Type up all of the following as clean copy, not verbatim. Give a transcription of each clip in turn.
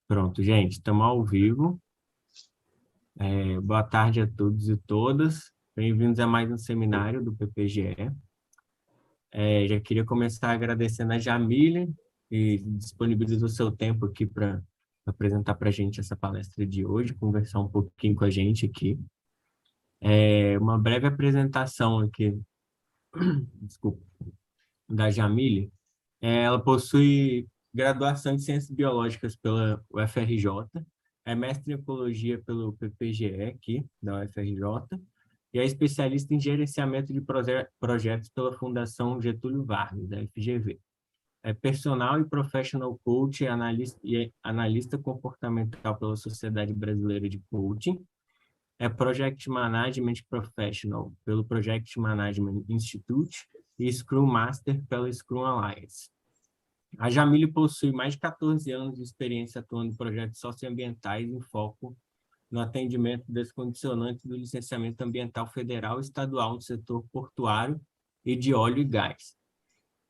Pronto, gente, estamos ao vivo. Boa tarde a todos e todas. Bem-vindos a mais um seminário do PPGE. Já queria começar agradecendo a Jamile, que disponibilizou seu tempo aqui para apresentar para a gente essa palestra de hoje, conversar um pouquinho com a gente aqui. Uma breve apresentação aqui, desculpa, da Jamile. Ela possui graduação em Ciências Biológicas pela UFRJ, é mestre em Ecologia pelo PPGE aqui, da UFRJ, e é especialista em gerenciamento de projetos pela Fundação Getúlio Vargas, da FGV. É personal e professional coach e analista comportamental pela Sociedade Brasileira de Coaching. É Project Management Professional pelo Project Management Institute e Scrum Master pela Scrum Alliance. A Jamile possui mais de 14 anos de experiência atuando em projetos socioambientais em foco no atendimento das condicionantes do licenciamento ambiental federal e estadual no setor portuário e de óleo e gás.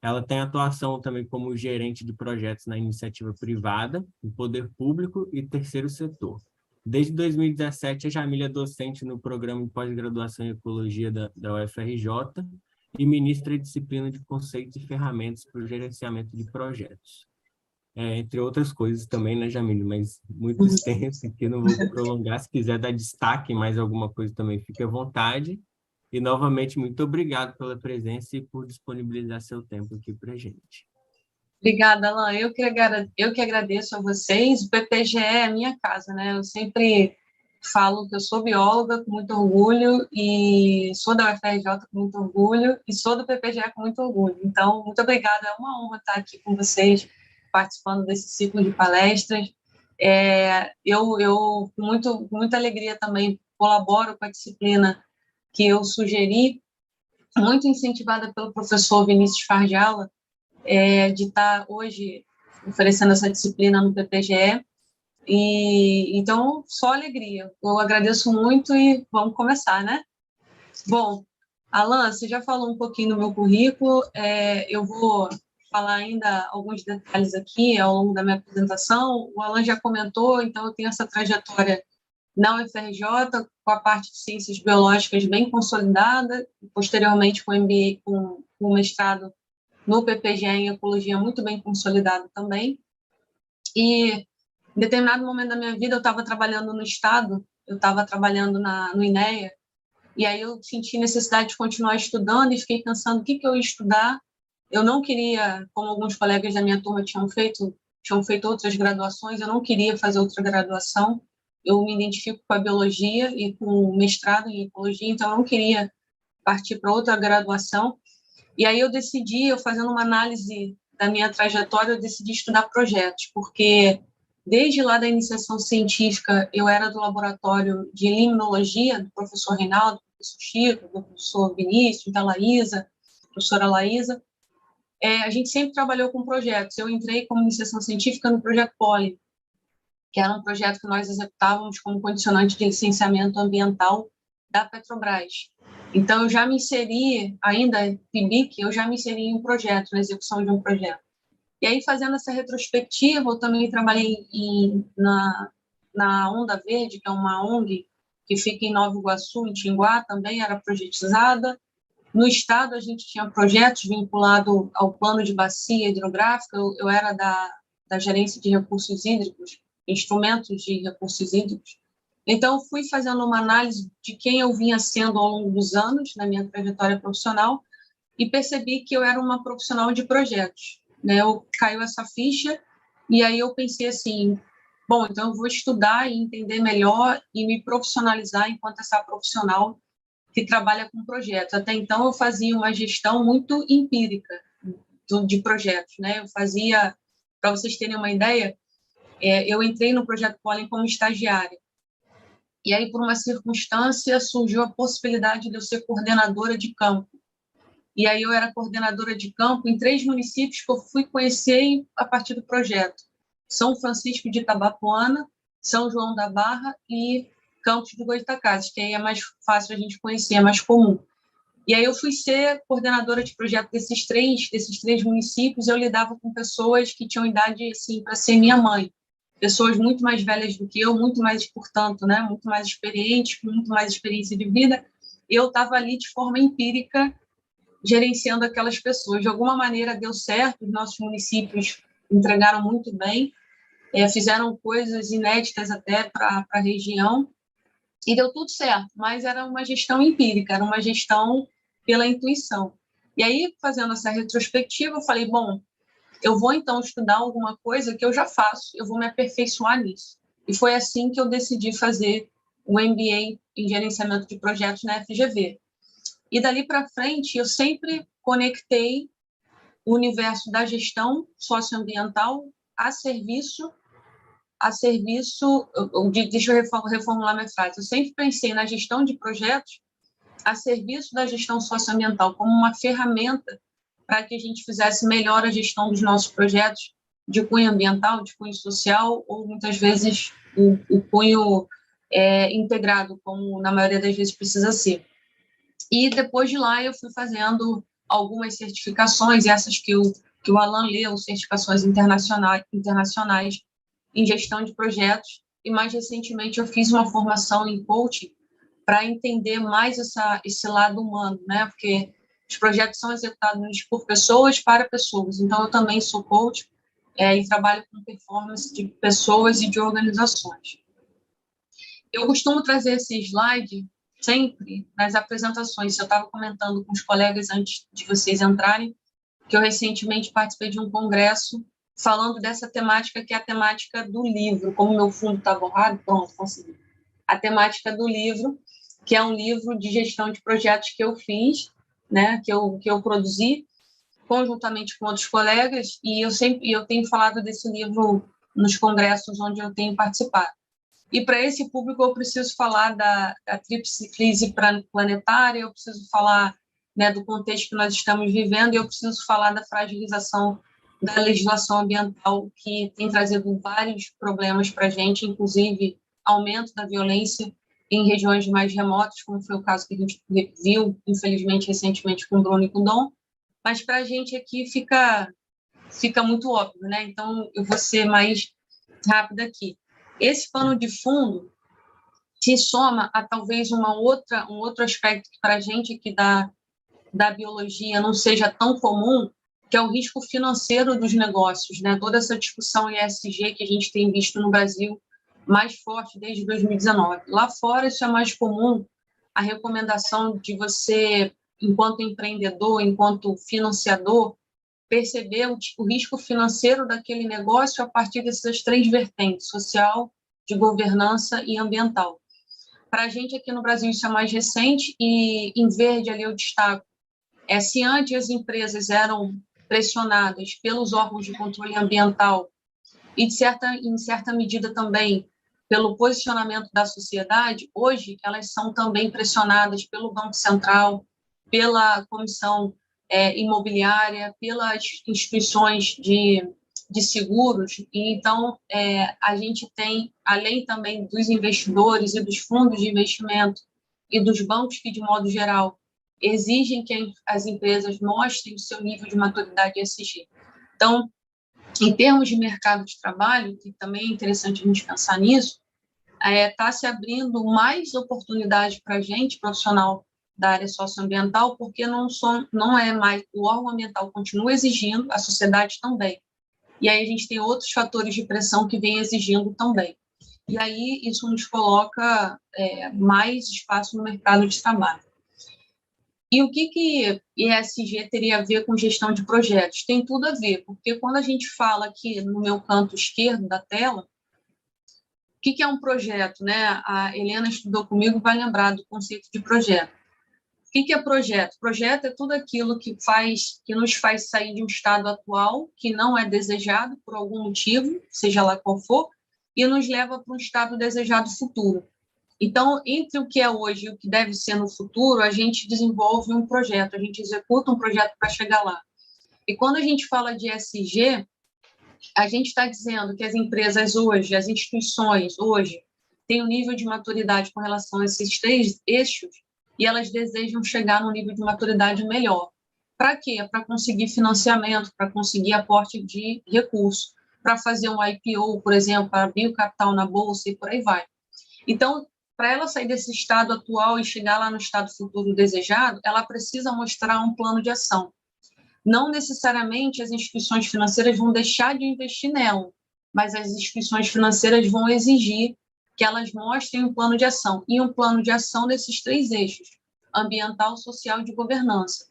Ela tem atuação também como gerente de projetos na iniciativa privada, no poder público e terceiro setor. Desde 2017, a Jamile é docente no programa de pós-graduação em Ecologia da UFRJ e ministra a disciplina de conceitos e ferramentas para o gerenciamento de projetos. Entre outras coisas também, né, Jamile? Mas muito extenso aqui, não vou prolongar. Se quiser dar destaque em mais alguma coisa também, fique à vontade. E, novamente, muito obrigado pela presença e por disponibilizar seu tempo aqui para a gente. Obrigada, Alain. Eu que agradeço a vocês. O PPGE é a minha casa, né? Eu sempre falo que eu sou bióloga com muito orgulho e sou da UFRJ com muito orgulho e sou do PPGE com muito orgulho. Então, muito obrigada. É uma honra estar aqui com vocês, participando desse ciclo de palestras. Eu com muita alegria também colaboro com a disciplina que eu sugeri, muito incentivada pelo professor Vinícius Fardiala, de estar hoje oferecendo essa disciplina no PPGE. E então, só alegria. Eu agradeço muito e vamos começar, né? Bom, Alan, você já falou um pouquinho do meu currículo, eu vou falar ainda alguns detalhes aqui ao longo da minha apresentação. O Alan já comentou, então eu tenho essa trajetória na UFRJ, com a parte de Ciências Biológicas bem consolidada, e posteriormente com o MBA, com o mestrado no PPGE em Ecologia muito bem consolidado também. E em determinado momento da minha vida eu estava trabalhando no Estado, eu estava trabalhando no INEA, e aí eu senti necessidade de continuar estudando e fiquei pensando o que eu ia estudar. Eu não queria, como alguns colegas da minha turma tinham feito outras graduações, eu não queria fazer outra graduação. Eu me identifico com a biologia e com o mestrado em ecologia, então eu não queria partir para outra graduação. E aí eu fazendo uma análise da minha trajetória, eu decidi estudar projetos, porque desde lá da iniciação científica, eu era do laboratório de limnologia, do professor Reinaldo, do professor Chico, do professor Vinícius, da Laísa, professora Laísa. A gente sempre trabalhou com projetos. Eu entrei como iniciação científica no projeto Poli, que era um projeto que nós executávamos como condicionante de licenciamento ambiental da Petrobras. Então, eu já me inseri, ainda PIBIC, eu já me inseri em um projeto, na execução de um projeto. E aí, fazendo essa retrospectiva, eu também trabalhei na Onda Verde, que é uma ONG que fica em Nova Iguaçu, em Tinguá, também era projetizada. No Estado, a gente tinha projetos vinculados ao plano de bacia hidrográfica, eu era da gerência de recursos hídricos, instrumentos de recursos hídricos. Então, fui fazendo uma análise de quem eu vinha sendo ao longo dos anos, na minha trajetória profissional, e percebi que eu era uma profissional de projetos, né? Caiu essa ficha, e aí eu pensei assim, bom, então eu vou estudar e entender melhor e me profissionalizar enquanto essa profissional que trabalha com projetos. Até então, eu fazia uma gestão muito empírica de projetos, né? Eu fazia, para vocês terem uma ideia, eu entrei no Projeto Pólen como estagiária. E aí, por uma circunstância, surgiu a possibilidade de eu ser coordenadora de campo. E aí eu era coordenadora de campo em 3 municípios que eu fui conhecer a partir do projeto. São Francisco de Itabapoana, São João da Barra e Campos do Goitacazes, que aí é mais fácil a gente conhecer, é mais comum. E aí eu fui ser coordenadora de projeto desses três municípios, eu lidava com pessoas que tinham idade assim, para ser minha mãe. pessoas muito mais velhas do que eu, muito mais, portanto, né, muito mais experientes, com muito mais experiência de vida. Eu estava ali de forma empírica, gerenciando aquelas pessoas. De alguma maneira deu certo, os nossos municípios entregaram muito bem, fizeram coisas inéditas até para a região, e deu tudo certo, mas era uma gestão empírica, era uma gestão pela intuição. E aí, fazendo essa retrospectiva, eu falei, bom, eu vou então estudar alguma coisa que eu já faço, eu vou me aperfeiçoar nisso. E foi assim que eu decidi fazer o MBA em gerenciamento de projetos na FGV. E dali para frente, eu sempre conectei o universo da gestão socioambiental a serviço, deixa eu reformular minha frase, eu sempre pensei na gestão de projetos a serviço da gestão socioambiental, como uma ferramenta para que a gente fizesse melhor a gestão dos nossos projetos de cunho ambiental, de cunho social, ou muitas vezes o cunho integrado, como na maioria das vezes precisa ser. E depois de lá eu fui fazendo algumas certificações, essas que o Alan leu, certificações internacionais em gestão de projetos, e mais recentemente eu fiz uma formação em coaching para entender mais esse lado humano, né? Porque os projetos são executados por pessoas para pessoas. Então, eu também sou coach e trabalho com performance de pessoas e de organizações. Eu costumo trazer esse slide sempre nas apresentações. Eu estava comentando com os colegas antes de vocês entrarem que eu recentemente participei de um congresso falando dessa temática, que é a temática do livro. Como meu fundo está borrado, pronto, consegui. A temática do livro, que é um livro de gestão de projetos que eu fiz, né, que eu produzi conjuntamente com outros colegas, e eu tenho falado desse livro nos congressos onde eu tenho participado. E para esse público eu preciso falar da tríplice crise planetária, eu preciso falar, né, do contexto que nós estamos vivendo, e eu preciso falar da fragilização da legislação ambiental, que tem trazido vários problemas para a gente, inclusive aumento da violência em regiões mais remotas, como foi o caso que a gente viu, infelizmente, recentemente com o Bruno e com o Dom, mas para a gente aqui fica muito óbvio, né? Então, eu vou ser mais rápida aqui. Esse pano de fundo se soma a talvez um outro aspecto que para a gente aqui da biologia não seja tão comum, que é o risco financeiro dos negócios, né? Toda essa discussão ESG que a gente tem visto no Brasil mais forte desde 2019. Lá fora isso é mais comum, a recomendação de você, enquanto empreendedor, enquanto financiador, perceber o risco financeiro daquele negócio a partir dessas três vertentes, social, de governança e ambiental. Para a gente aqui no Brasil isso é mais recente, e em verde ali eu destaco, se antes as empresas eram pressionadas pelos órgãos de controle ambiental e, em certa medida também, pelo posicionamento da sociedade, hoje elas são também pressionadas pelo Banco Central, pela Comissão Imobiliária, pelas instituições de seguros. E, então, a gente tem, além também dos investidores e dos fundos de investimento e dos bancos que, de modo geral, exigem que as empresas mostrem o seu nível de maturidade ESG. Então, em termos de mercado de trabalho, que também é interessante a gente pensar nisso, está se abrindo mais oportunidade para a gente, profissional da área socioambiental, porque não é mais, o órgão ambiental continua exigindo, a sociedade também. E aí a gente tem outros fatores de pressão que vem exigindo também. E aí isso nos coloca mais espaço no mercado de trabalho. E o que ESG teria a ver com gestão de projetos? Tem tudo a ver, porque quando a gente fala aqui no meu canto esquerdo da tela, o que é um projeto, né? A Helena estudou comigo, vai lembrar do conceito de projeto. O que é projeto? Projeto é tudo aquilo que nos faz sair de um estado atual, que não é desejado por algum motivo, seja lá qual for, e nos leva para um estado desejado futuro. Então, entre o que é hoje e o que deve ser no futuro, a gente desenvolve um projeto, a gente executa um projeto para chegar lá. E quando a gente fala de ESG, a gente está dizendo que as empresas hoje, as instituições hoje, têm um nível de maturidade com relação a esses três eixos, e elas desejam chegar num nível de maturidade melhor. Para quê? Para conseguir financiamento, para conseguir aporte de recursos, para fazer um IPO, por exemplo, para abrir o capital na bolsa e por aí vai. Então, para ela sair desse estado atual e chegar lá no estado futuro desejado, ela precisa mostrar um plano de ação. Não necessariamente as instituições financeiras vão deixar de investir nela, mas as instituições financeiras vão exigir que elas mostrem um plano de ação, e um plano de ação desses 3 eixos: ambiental, social e de governança.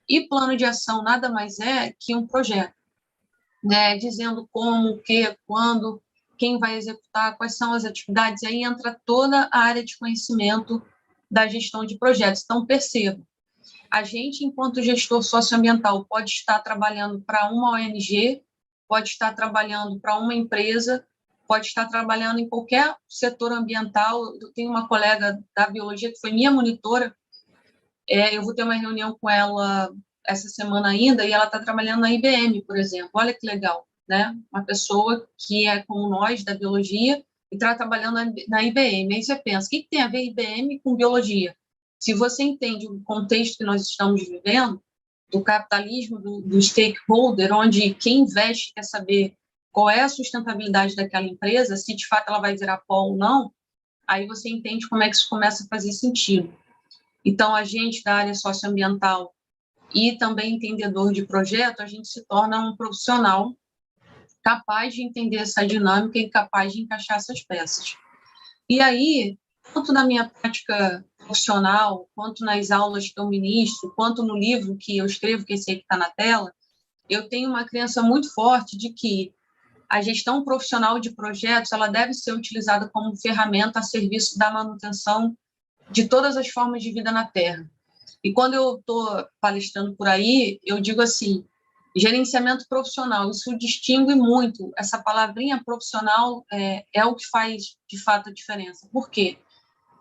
E plano de ação nada mais é que um projeto, né, dizendo como, o que, quando, quem vai executar, quais são as atividades. Aí entra toda a área de conhecimento da gestão de projetos. Então, perceba, a gente, enquanto gestor socioambiental, pode estar trabalhando para uma ONG, pode estar trabalhando para uma empresa, pode estar trabalhando em qualquer setor ambiental. Eu tenho uma colega da biologia que foi minha monitora, eu vou ter uma reunião com ela essa semana ainda, e ela está trabalhando na IBM, por exemplo. Olha que legal, né? Uma pessoa que é como nós, da biologia, e está trabalhando na IBM. Aí você pensa, o que tem a ver IBM com biologia? Se você entende o contexto que nós estamos vivendo, do capitalismo, do stakeholder, onde quem investe quer saber qual é a sustentabilidade daquela empresa, se de fato ela vai virar pó ou não, aí você entende como é que isso começa a fazer sentido. Então, a gente da área socioambiental e também entendedor de projeto, a gente se torna um profissional capaz de entender essa dinâmica e capaz de encaixar essas peças. E aí, tanto na minha prática profissional, quanto nas aulas que eu ministro, quanto no livro que eu escrevo, que esse aí que está na tela, eu tenho uma crença muito forte de que a gestão profissional de projetos ela deve ser utilizada como ferramenta a serviço da manutenção de todas as formas de vida na Terra. E quando eu estou palestrando por aí, eu digo assim, gerenciamento profissional, isso distingue muito. Essa palavrinha profissional é o que faz, de fato, a diferença. Por quê?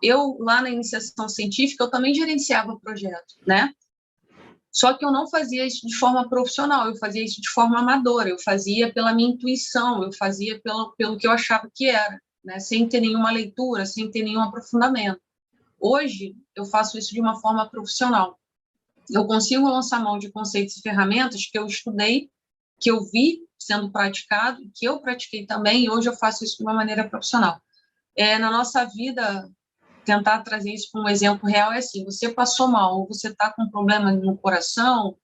Eu, lá na iniciação científica, eu também gerenciava projetos, né? Só que eu não fazia isso de forma profissional, eu fazia isso de forma amadora, eu fazia pela minha intuição, eu fazia pelo que eu achava que era, né? Sem ter nenhuma leitura, sem ter nenhum aprofundamento. Hoje, eu faço isso de uma forma profissional. Eu consigo lançar mão de conceitos e ferramentas que eu estudei, que eu vi sendo praticado, que eu pratiquei também, e hoje eu faço isso de uma maneira profissional. Na nossa vida, tentar trazer isso para um exemplo real é assim, você passou mal, ou você está com um problema no coração,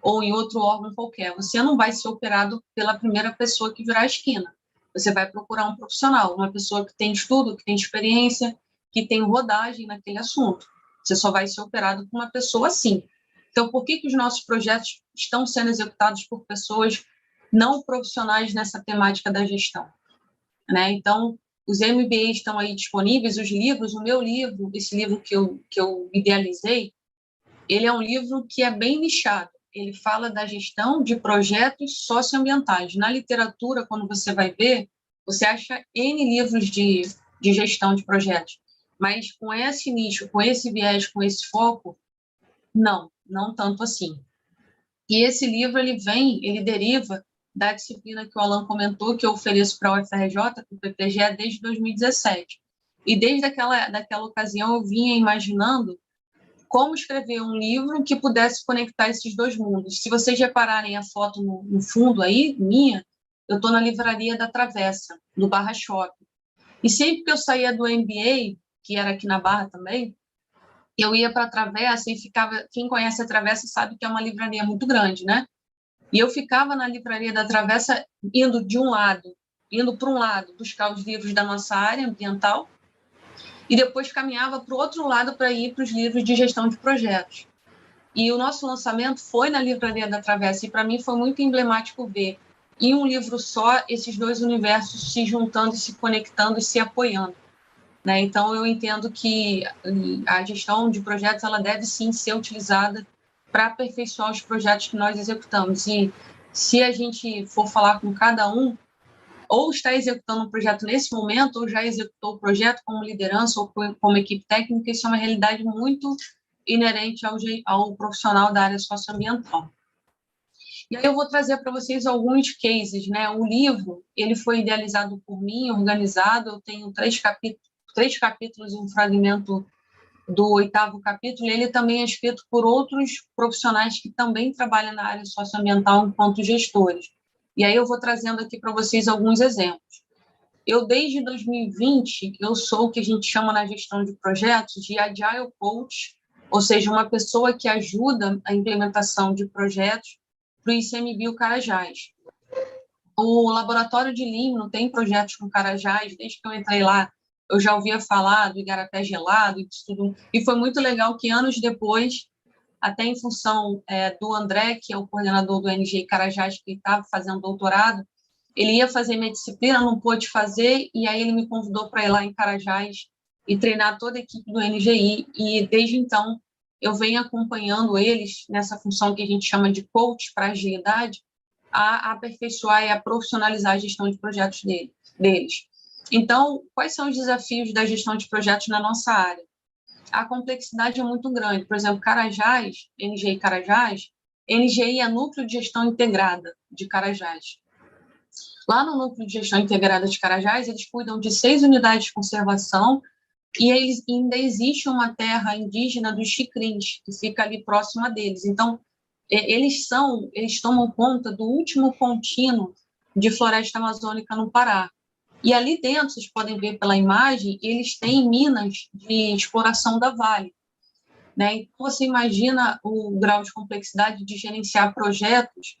ou em outro órgão qualquer, você não vai ser operado pela primeira pessoa que virar a esquina. Você vai procurar um profissional, uma pessoa que tem estudo, que tem experiência, que tem rodagem naquele assunto. Você só vai ser operado por uma pessoa assim. Então, por que os nossos projetos estão sendo executados por pessoas não profissionais nessa temática da gestão? Né? Então, os MBAs estão aí disponíveis, os livros, o meu livro, esse livro que eu idealizei, ele é um livro que é bem nichado. Ele fala da gestão de projetos socioambientais. Na literatura, quando você vai ver, você acha N livros de gestão de projetos. Mas com esse nicho, com esse viés, com esse foco, não tanto assim. E esse livro, ele deriva da disciplina que o Alan comentou, que eu ofereço para a UFRJ, para o PPGE, desde 2017. E desde daquela ocasião eu vinha imaginando como escrever um livro que pudesse conectar esses dois mundos. Se vocês repararem a foto no fundo aí, minha, eu estou na livraria da Travessa, do Barra Shopping. E sempre que eu saía do MBA, que era aqui na Barra também, eu ia para a Travessa e ficava... Quem conhece a Travessa sabe que é uma livraria muito grande, né? E eu ficava na livraria da Travessa indo para um lado, buscar os livros da nossa área ambiental, e depois caminhava para o outro lado para ir para os livros de gestão de projetos. E o nosso lançamento foi na livraria da Travessa, e para mim foi muito emblemático ver, em um livro só, esses dois universos se juntando, se conectando e se apoiando. Né? Então, eu entendo que a gestão de projetos ela deve, sim, ser utilizada para aperfeiçoar os projetos que nós executamos. E se a gente for falar com cada um, ou está executando um projeto nesse momento, ou já executou o projeto como liderança ou como equipe técnica, isso é uma realidade muito inerente ao profissional da área socioambiental. E aí eu vou trazer para vocês alguns cases, né? O livro, ele foi idealizado por mim, organizado, eu tenho 3 capítulos e um fragmento do 8º capítulo, e ele também é escrito por outros profissionais que também trabalham na área socioambiental enquanto gestores. E aí eu vou trazendo aqui para vocês alguns exemplos. Eu, desde 2020, eu sou o que a gente chama na gestão de projetos de Agile Coach, ou seja, uma pessoa que ajuda a implementação de projetos para o ICMBio Carajás. O laboratório de Limno tem projetos com Carajás, desde que eu entrei lá, eu já ouvia falar do Igarapé Gelado e tudo, e foi muito legal que anos depois, até em função do André, que é o coordenador do NGI Carajás, que estava fazendo doutorado, ele ia fazer minha disciplina, não pôde fazer, e aí ele me convidou para ir lá em Carajás e treinar toda a equipe do NGI, e desde então eu venho acompanhando eles nessa função que a gente chama de coach para agilidade, a aperfeiçoar e a profissionalizar a gestão de projetos deles. Então, quais são os desafios da gestão de projetos na nossa área? A complexidade é muito grande. Por exemplo, Carajás, NGI Carajás, NGI é Núcleo de Gestão Integrada de Carajás. Lá no Núcleo de Gestão Integrada de Carajás, eles cuidam de 6 unidades de conservação e ainda existe uma terra indígena dos Xicrins, que fica ali próxima deles. Então, eles tomam conta do último contínuo de floresta amazônica no Pará. E ali dentro, vocês podem ver pela imagem, eles têm minas de exploração da Vale. Né? Então, você imagina o grau de complexidade de gerenciar projetos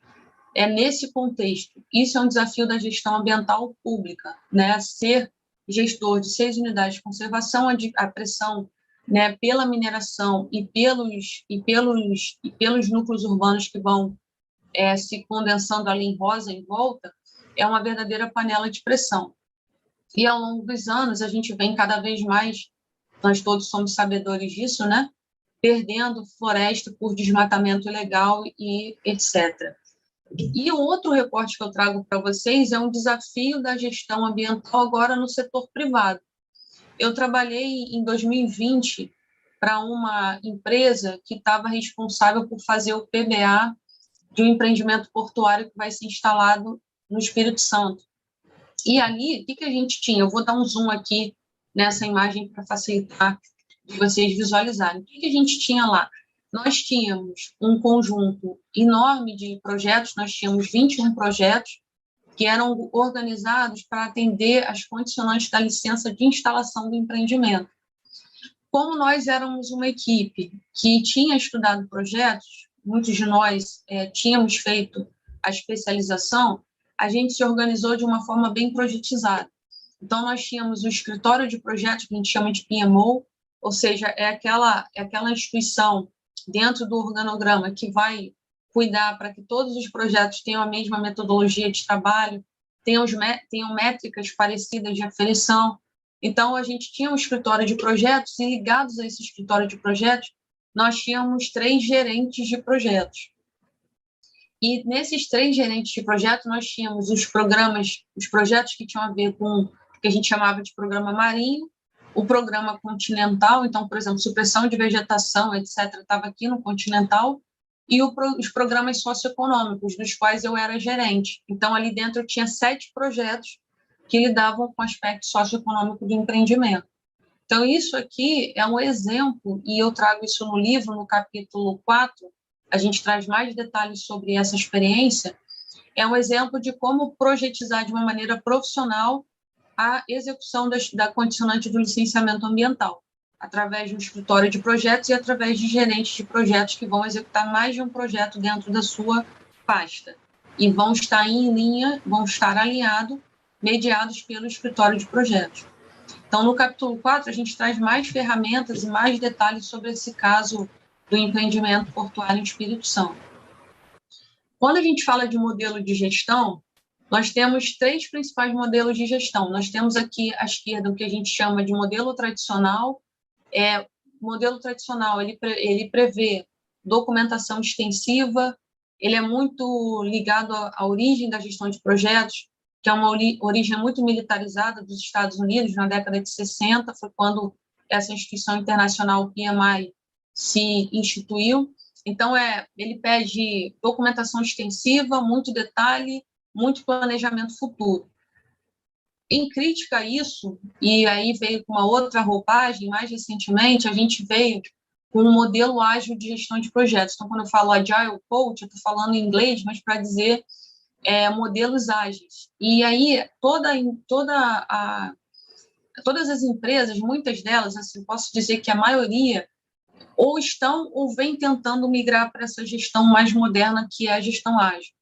nesse contexto. Isso é um desafio da gestão ambiental pública, né? Ser gestor de 6 unidades de conservação, a pressão, né, pela mineração e pelos núcleos urbanos que vão se condensando ali em rosa em volta, é uma verdadeira panela de pressão. E ao longo dos anos, a gente vem cada vez mais, nós todos somos sabedores disso, né? Perdendo floresta por desmatamento ilegal e etc. E o outro recorte que eu trago para vocês é um desafio da gestão ambiental agora no setor privado. Eu trabalhei em 2020 para uma empresa que estava responsável por fazer o PBA de um empreendimento portuário que vai ser instalado no Espírito Santo. E ali, o que a gente tinha? Eu vou dar um zoom aqui nessa imagem para facilitar de vocês visualizarem. O que a gente tinha lá? Nós tínhamos um conjunto enorme de projetos, nós tínhamos 21 projetos que eram organizados para atender as condicionantes da licença de instalação do empreendimento. Como nós éramos uma equipe que tinha estudado projetos, muitos de nós tínhamos feito a especialização, a gente se organizou de uma forma bem projetizada. Então, nós tínhamos o escritório de projetos, que a gente chama de PMO, ou seja, é aquela instituição dentro do organograma que vai cuidar para que todos os projetos tenham a mesma metodologia de trabalho, tenham métricas parecidas de aferição. Então, a gente tinha um escritório de projetos e, ligados a esse escritório de projetos, nós tínhamos 3 gerentes de projetos. E nesses 3 gerentes de projeto, nós tínhamos os projetos que tinham a ver com o que a gente chamava de programa marinho, o programa continental, então, por exemplo, supressão de vegetação, etc., estava aqui no continental, e os programas socioeconômicos, dos quais eu era gerente. Então, ali dentro eu tinha 7 projetos que lidavam com o aspecto socioeconômico do empreendimento. Então, isso aqui é um exemplo, e eu trago isso no livro, no capítulo 4, a gente traz mais detalhes sobre essa experiência, é um exemplo de como projetizar de uma maneira profissional a execução da condicionante do licenciamento ambiental, através de um escritório de projetos e através de gerentes de projetos que vão executar mais de um projeto dentro da sua pasta e vão estar em linha, vão estar alinhados, mediados pelo escritório de projetos. Então, no capítulo 4, a gente traz mais ferramentas e mais detalhes sobre esse caso do empreendimento portuário em Espírito Santo. Quando a gente fala de modelo de gestão, nós temos 3 principais modelos de gestão. Nós temos aqui à esquerda o que a gente chama de modelo tradicional. O modelo tradicional, ele prevê documentação extensiva, ele é muito ligado à origem da gestão de projetos, que é uma origem muito militarizada dos Estados Unidos, na década de 60, foi quando essa instituição internacional, PMI, se instituiu. Então, ele pede documentação extensiva, muito detalhe, muito planejamento futuro. Em crítica a isso, e aí veio com uma outra roupagem, mais recentemente, a gente veio com um modelo ágil de gestão de projetos. Então, quando eu falo Agile Coach, eu estou falando em inglês, mas para dizer modelos ágeis. E aí, todas as empresas, muitas delas, assim, posso dizer que a maioria, ou estão ou vem tentando migrar para essa gestão mais moderna, que é a gestão ágil.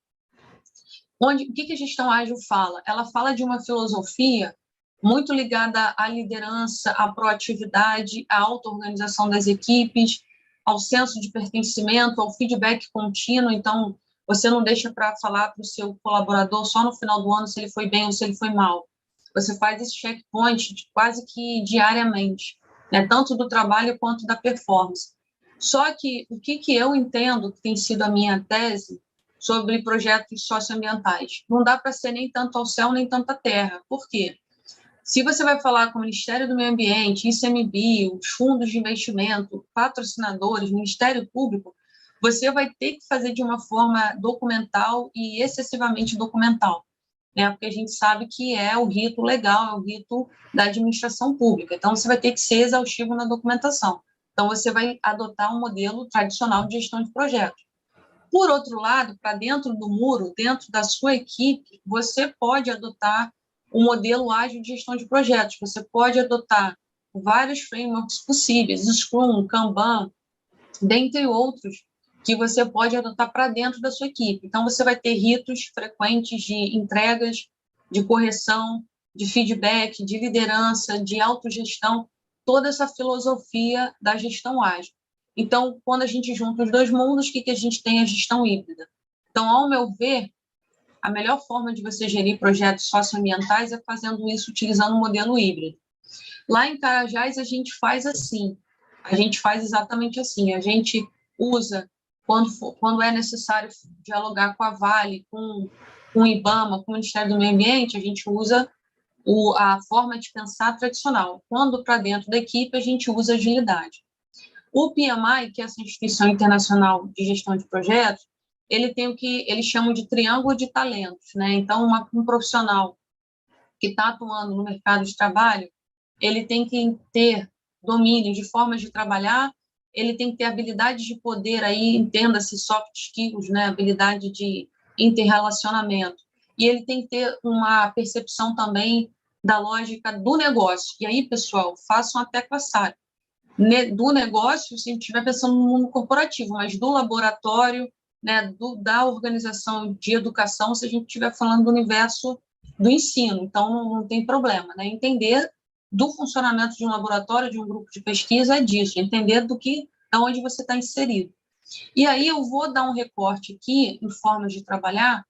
O que a gestão ágil fala? Ela fala de uma filosofia muito ligada à liderança, à proatividade, à auto-organização das equipes, ao senso de pertencimento, ao feedback contínuo. Então, você não deixa para falar para o seu colaborador só no final do ano se ele foi bem ou se ele foi mal. Você faz esse checkpoint quase que diariamente, né? Tanto do trabalho quanto da performance. Só que o que eu entendo, que tem sido a minha tese, sobre projetos socioambientais. Não dá para ser nem tanto ao céu, nem tanto à terra. Por quê? Se você vai falar com o Ministério do Meio Ambiente, ICMBio, os fundos de investimento, patrocinadores, Ministério Público, você vai ter que fazer de uma forma documental e excessivamente documental, né? Porque a gente sabe que é o rito legal, é o rito da administração pública. Então, você vai ter que ser exaustivo na documentação. Então, você vai adotar um modelo tradicional de gestão de projetos. Por outro lado, para dentro do muro, dentro da sua equipe, você pode adotar um modelo ágil de gestão de projetos. Você pode adotar vários frameworks possíveis, Scrum, Kanban, dentre outros, que você pode adotar para dentro da sua equipe. Então, você vai ter ritos frequentes de entregas, de correção, de feedback, de liderança, de autogestão, toda essa filosofia da gestão ágil. Então, quando a gente junta os dois mundos, o que a gente tem? A gestão híbrida. Então, ao meu ver, a melhor forma de você gerir projetos socioambientais é fazendo isso utilizando o modelo híbrido. Lá em Carajás, a gente faz assim, a gente faz exatamente assim, a gente usa, quando é necessário dialogar com a Vale, com o IBAMA, com o Ministério do Meio Ambiente, a gente usa a forma de pensar tradicional. Quando para dentro da equipe, a gente usa agilidade. O PMI, que é essa instituição internacional de gestão de projetos, ele tem o que eles chamam de triângulo de talentos, né? Então, um profissional que está atuando no mercado de trabalho, ele tem que ter domínio de formas de trabalhar, ele tem que ter habilidade de poder, aí entenda-se soft skills, né? Habilidade de interrelacionamento. E ele tem que ter uma percepção também da lógica do negócio. E aí, pessoal, façam até com a SAP. Do negócio, se a gente estiver pensando no mundo corporativo, mas do laboratório, né, da organização de educação, se a gente estiver falando do universo do ensino. Então, não tem problema, né? Entender do funcionamento de um laboratório, de um grupo de pesquisa, é disso, entender onde você está inserido. E aí eu vou dar um recorte aqui, em formas de trabalhar,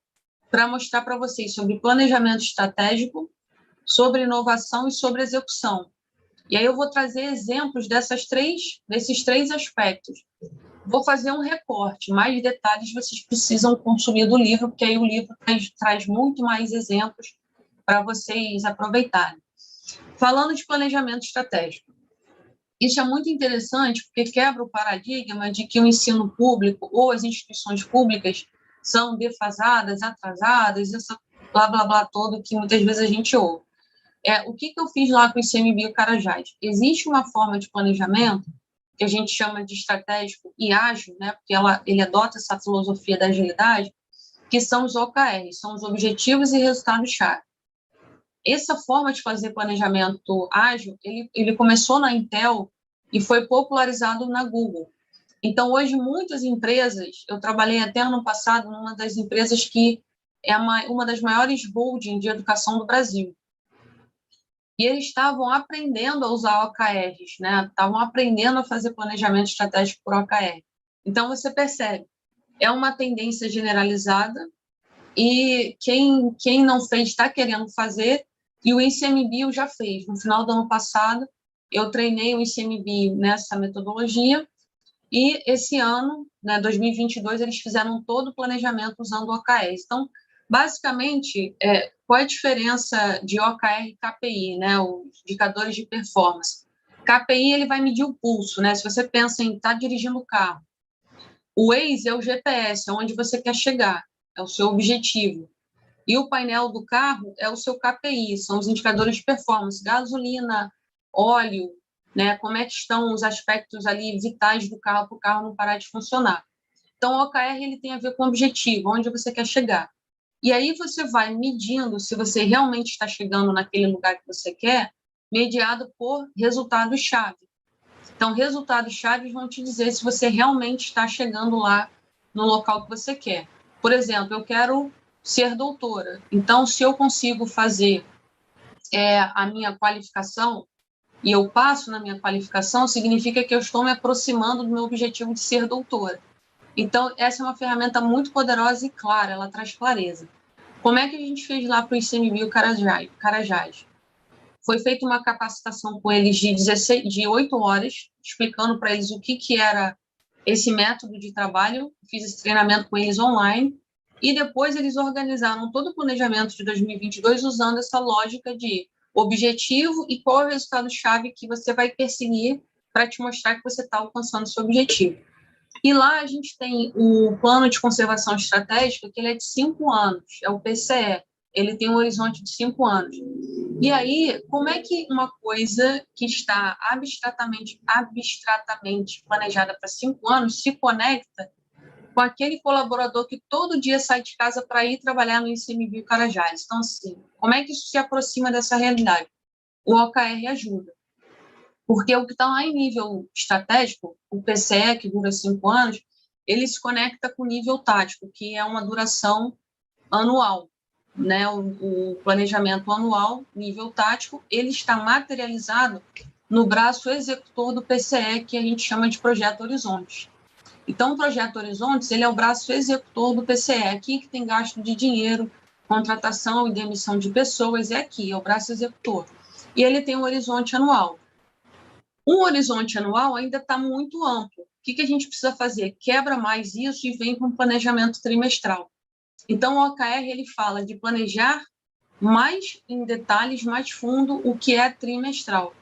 para mostrar para vocês sobre planejamento estratégico, sobre inovação e sobre execução. E aí eu vou trazer exemplos desses três aspectos. Vou fazer um recorte, mais detalhes vocês precisam consumir do livro, porque aí o livro traz muito mais exemplos para vocês aproveitarem. Falando de planejamento estratégico, isso é muito interessante porque quebra o paradigma de que o ensino público ou as instituições públicas são defasadas, atrasadas, essa blá, blá, blá todo que muitas vezes a gente ouve. O que eu fiz lá com o ICMBio Carajás? Existe uma forma de planejamento que a gente chama de estratégico e ágil, né? Porque ele adota essa filosofia da agilidade, que são os OKRs, são os Objetivos e Resultados-Chave. Essa forma de fazer planejamento ágil, ele começou na Intel e foi popularizado na Google. Então, hoje, muitas empresas, eu trabalhei até ano passado numa das empresas que é uma das maiores holdings de educação do Brasil. E eles estavam aprendendo a usar OKRs, né? Estavam aprendendo a fazer planejamento estratégico por OKR. Então, você percebe, é uma tendência generalizada e quem não fez está querendo fazer, e o ICMBio já fez. No final do ano passado, eu treinei o ICMBio nessa metodologia, e esse ano, né, 2022, eles fizeram todo o planejamento usando OKRs. Então, basicamente, qual é a diferença de OKR e KPI, né, os indicadores de performance? KPI, ele vai medir o pulso, né? Se você pensa em estar dirigindo o carro, o Waze é o GPS, é onde você quer chegar, é o seu objetivo. E o painel do carro é o seu KPI, são os indicadores de performance, gasolina, óleo, né? Como é que estão os aspectos ali vitais do carro para o carro não parar de funcionar. Então, o OKR ele tem a ver com o objetivo, onde você quer chegar. E aí você vai medindo se você realmente está chegando naquele lugar que você quer, mediado por resultados-chave. Então, resultados-chave vão te dizer se você realmente está chegando lá no local que você quer. Por exemplo, eu quero ser doutora. Então, se eu consigo fazer a minha qualificação e eu passo na minha qualificação, significa que eu estou me aproximando do meu objetivo de ser doutora. Então, essa é uma ferramenta muito poderosa e clara, ela traz clareza. Como é que a gente fez lá para o ICMBio Carajás? Foi feita uma capacitação com eles de 8 horas, explicando para eles o que era esse método de trabalho. Fiz esse treinamento com eles online. E depois eles organizaram todo o planejamento de 2022 usando essa lógica de objetivo e qual é o resultado-chave que você vai perseguir para te mostrar que você está alcançando o seu objetivo. E lá a gente tem o Plano de Conservação Estratégica, que ele é de 5 anos, é o PCE. Ele tem um horizonte de 5 anos. E aí, como é que uma coisa que está abstratamente planejada para 5 anos se conecta com aquele colaborador que todo dia sai de casa para ir trabalhar no ICMBio Carajás? Então, assim, como é que isso se aproxima dessa realidade? O OKR ajuda. Porque o que está lá em nível estratégico, o PCE, que dura 5 anos, ele se conecta com o nível tático, que é uma duração anual. Né? O planejamento anual, nível tático, ele está materializado no braço executor do PCE, que a gente chama de Projeto Horizontes. Então, o Projeto Horizontes, ele é o braço executor do PCE, aqui que tem gasto de dinheiro, contratação e demissão de pessoas, é aqui, é o braço executor. E ele tem um horizonte anual. Um horizonte anual ainda está muito amplo. O que a gente precisa fazer? Quebra mais isso e vem com um planejamento trimestral. Então, o OKR ele fala de planejar mais em detalhes, mais fundo, o que é trimestral.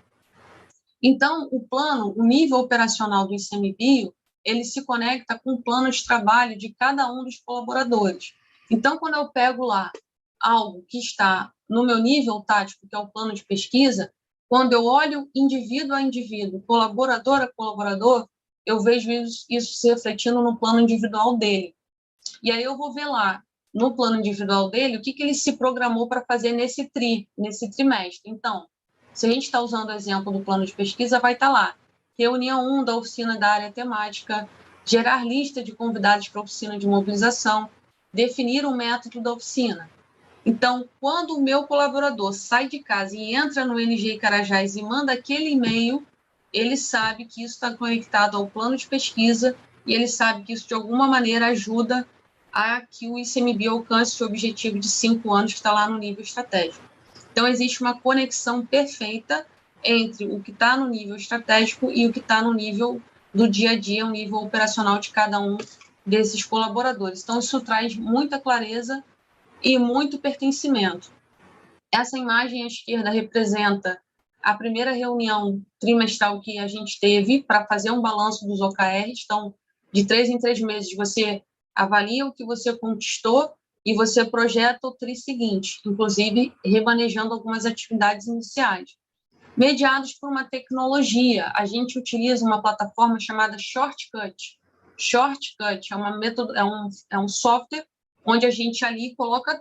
Então, o plano, o nível operacional do ICMBio, ele se conecta com o plano de trabalho de cada um dos colaboradores. Então, quando eu pego lá algo que está no meu nível tático, que é o plano de pesquisa, quando eu olho indivíduo a indivíduo, colaborador a colaborador, eu vejo isso se refletindo no plano individual dele. E aí eu vou ver lá, no plano individual dele, o que ele se programou para fazer nesse trimestre. Então, se a gente está usando o exemplo do plano de pesquisa, vai estar lá, reunião 1 da oficina da área temática, gerar lista de convidados para a oficina de mobilização, definir o método da oficina. Então, quando o meu colaborador sai de casa e entra no NG Carajás e manda aquele e-mail, ele sabe que isso está conectado ao plano de pesquisa e ele sabe que isso, de alguma maneira, ajuda a que o ICMBio alcance o objetivo de 5 anos que está lá no nível estratégico. Então, existe uma conexão perfeita entre o que está no nível estratégico e o que está no nível do dia a dia, o nível operacional de cada um desses colaboradores. Então, isso traz muita clareza e muito pertencimento. Essa imagem à esquerda representa a primeira reunião trimestral que a gente teve para fazer um balanço dos OKRs. Então, de 3 em 3 meses, você avalia o que você conquistou e você projeta o tri seguinte, inclusive remanejando algumas atividades iniciais. Mediados por uma tecnologia, a gente utiliza uma plataforma chamada Shortcut. Shortcut é um software onde a gente ali coloca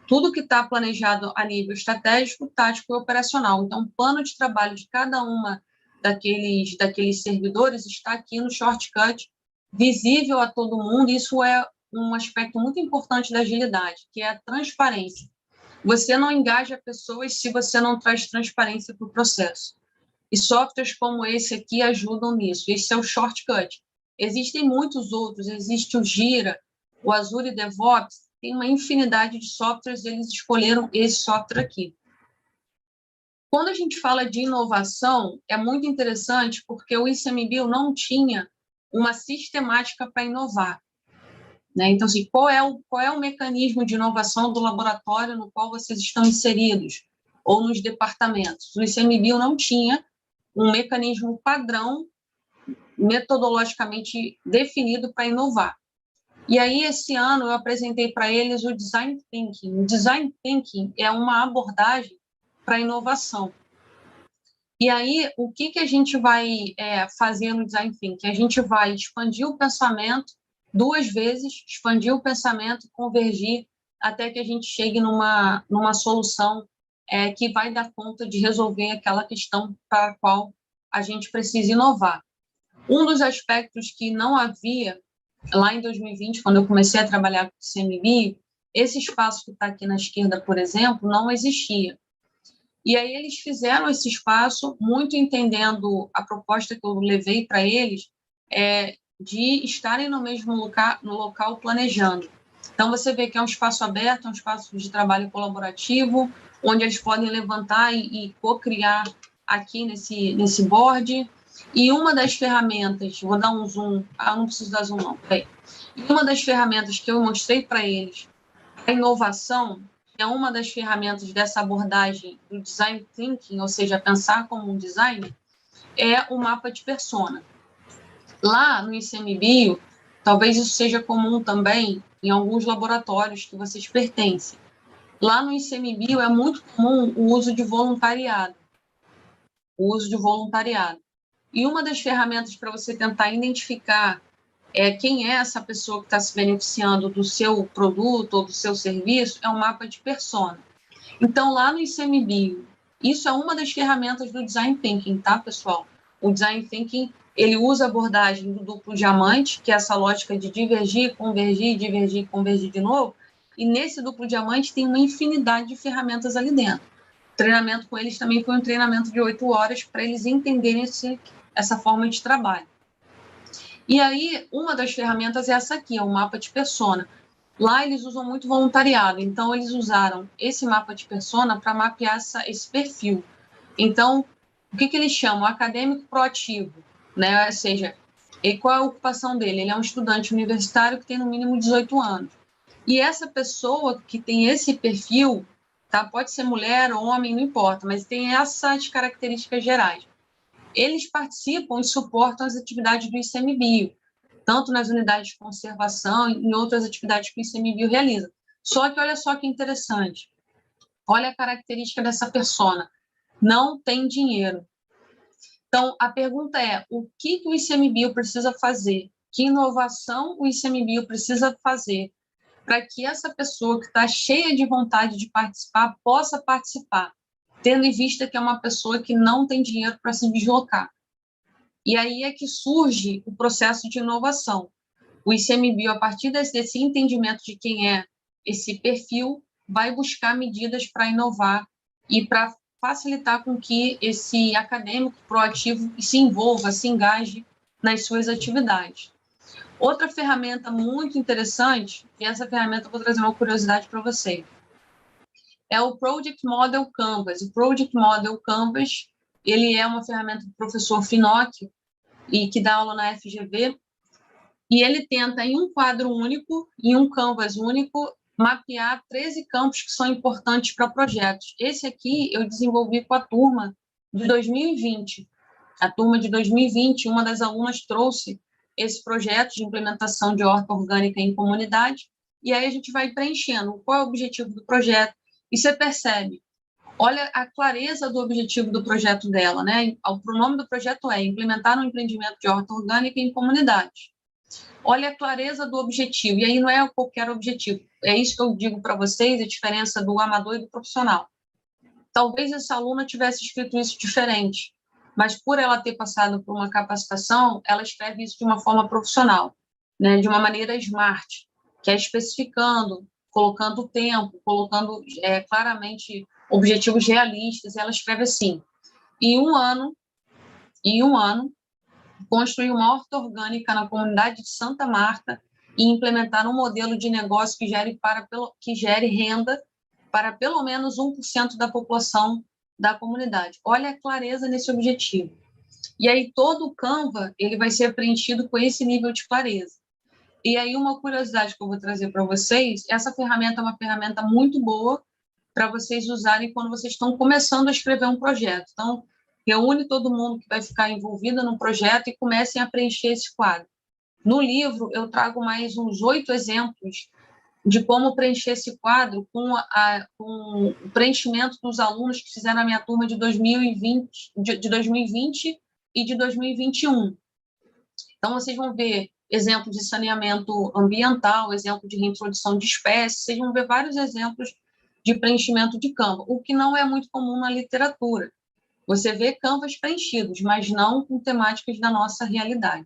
tudo que está planejado a nível estratégico, tático e operacional. Então, o plano de trabalho de cada uma daqueles servidores está aqui no Shortcut, visível a todo mundo. Isso é um aspecto muito importante da agilidade, que é a transparência. Você não engaja pessoas se você não traz transparência para o processo. E softwares como esse aqui ajudam nisso. Esse é o Shortcut. Existem muitos outros, existe o Gira, o Azure DevOps, tem uma infinidade de softwares, eles escolheram esse software aqui. Quando a gente fala de inovação, é muito interessante porque o ICMBio não tinha uma sistemática para inovar. Né? Então, assim, qual é o mecanismo de inovação do laboratório no qual vocês estão inseridos, ou nos departamentos? O ICMBio não tinha um mecanismo padrão, metodologicamente definido para inovar. E aí, esse ano, eu apresentei para eles o Design Thinking. O Design Thinking é uma abordagem para inovação. E aí, o que a gente vai fazer no Design Thinking? A gente vai expandir o pensamento 2 vezes, expandir o pensamento e convergir até que a gente chegue numa solução que vai dar conta de resolver aquela questão para a qual a gente precisa inovar. Um dos aspectos que não havia lá em 2020, quando eu comecei a trabalhar com o ICMBio, esse espaço que está aqui na esquerda, por exemplo, não existia. E aí eles fizeram esse espaço, muito entendendo a proposta que eu levei para eles, de estarem no mesmo local planejando. Então, você vê que é um espaço aberto, é um espaço de trabalho colaborativo, onde eles podem levantar e co-criar aqui nesse board. E uma das ferramentas, vou dar um zoom, não preciso dar zoom não, peraí. E uma das ferramentas que eu mostrei para eles, a inovação, é uma das ferramentas dessa abordagem do design thinking, ou seja, pensar como um designer, é o mapa de persona. Lá no ICMBio, talvez isso seja comum também em alguns laboratórios que vocês pertencem. Lá no ICMBio é muito comum o uso de voluntariado. E uma das ferramentas para você tentar identificar quem é essa pessoa que está se beneficiando do seu produto ou do seu serviço é um mapa de persona. Então, lá no ICMBio, isso é uma das ferramentas do Design Thinking, tá, pessoal? O Design Thinking, ele usa a abordagem do duplo diamante, que é essa lógica de divergir, convergir de novo, e nesse duplo diamante tem uma infinidade de ferramentas ali dentro. O treinamento com eles também foi um treinamento de 8 horas para eles entenderem essa forma de trabalho. E aí, uma das ferramentas é essa aqui, é o mapa de persona. Lá eles usam muito voluntariado, então eles usaram esse mapa de persona para mapear esse perfil. Então, o que eles chamam? Acadêmico proativo, né? Ou seja, qual é a ocupação dele? Ele é um estudante universitário que tem no mínimo 18 anos. E essa pessoa que tem esse perfil, tá? Pode ser mulher ou homem, não importa, mas tem essas características gerais. Eles participam e suportam as atividades do ICMBio, tanto nas unidades de conservação e em outras atividades que o ICMBio realiza. Só que olha só que interessante, olha a característica dessa persona, não tem dinheiro. Então, a pergunta é, o que o ICMBio precisa fazer? Que inovação o ICMBio precisa fazer para que essa pessoa que está cheia de vontade de participar possa participar, tendo em vista que é uma pessoa que não tem dinheiro para se deslocar? E aí é que surge o processo de inovação. O ICMBio, a partir desse entendimento de quem é esse perfil, vai buscar medidas para inovar e para facilitar com que esse acadêmico proativo se envolva, se engaje nas suas atividades. Outra ferramenta muito interessante, e essa ferramenta eu vou trazer uma curiosidade para vocês, é o Project Model Canvas. O Project Model Canvas, ele é uma ferramenta do professor Finocchio, e que dá aula na FGV, e ele tenta, em um quadro único, em um canvas único, mapear 13 campos que são importantes para projetos. Esse aqui eu desenvolvi com a turma de 2020. A turma de 2020, uma das alunas trouxe esse projeto de implementação de horta orgânica em comunidade, e aí a gente vai preenchendo qual é o objetivo do projeto, e você percebe, olha a clareza do objetivo do projeto dela, né? O pronome do projeto é implementar um empreendimento de horta orgânica em comunidade. Olha a clareza do objetivo, e aí não é qualquer objetivo. É isso que eu digo para vocês, a diferença do amador e do profissional. Talvez essa aluna tivesse escrito isso diferente, mas por ela ter passado por uma capacitação, ela escreve isso de uma forma profissional, né? De uma maneira smart, que é especificando, colocando o tempo, colocando claramente objetivos realistas, e ela escreve assim, em um ano, construir uma horta orgânica na comunidade de Santa Marta e implementar um modelo de negócio que gere renda para pelo menos 1% da população da comunidade. Olha a clareza nesse objetivo. E aí todo o Canva ele vai ser preenchido com esse nível de clareza. E aí uma curiosidade que eu vou trazer para vocês, essa ferramenta é uma ferramenta muito boa para vocês usarem quando vocês estão começando a escrever um projeto. Então, reúne todo mundo que vai ficar envolvido no projeto e comecem a preencher esse quadro. No livro, eu trago mais uns 8 exemplos de como preencher esse quadro com o preenchimento dos alunos que fizeram a minha turma de 2020 e de 2021. Então, vocês vão ver exemplo de saneamento ambiental, exemplo de reintrodução de espécies, vocês vão ver vários exemplos de preenchimento de Canva, o que não é muito comum na literatura. Você vê Canvas preenchidos, mas não com temáticas da nossa realidade.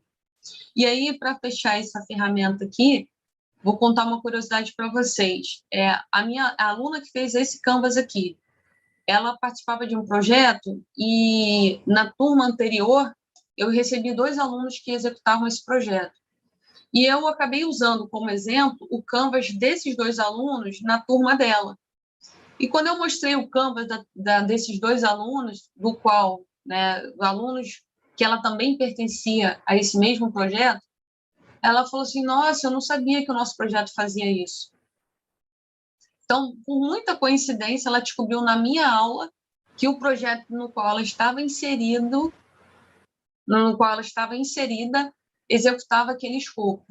E aí, para fechar essa ferramenta aqui, vou contar uma curiosidade para vocês. A aluna que fez esse Canvas aqui, ela participava de um projeto e, na turma anterior, eu recebi 2 alunos que executavam esse projeto. E eu acabei usando como exemplo o Canvas desses 2 alunos na turma dela. E quando eu mostrei o Canvas desses 2 alunos, do qual, né, alunos que ela também pertencia a esse mesmo projeto, ela falou assim, nossa, eu não sabia que o nosso projeto fazia isso. Então, por muita coincidência, ela descobriu na minha aula que o projeto no qual ela estava inserida, executava aquele escopo.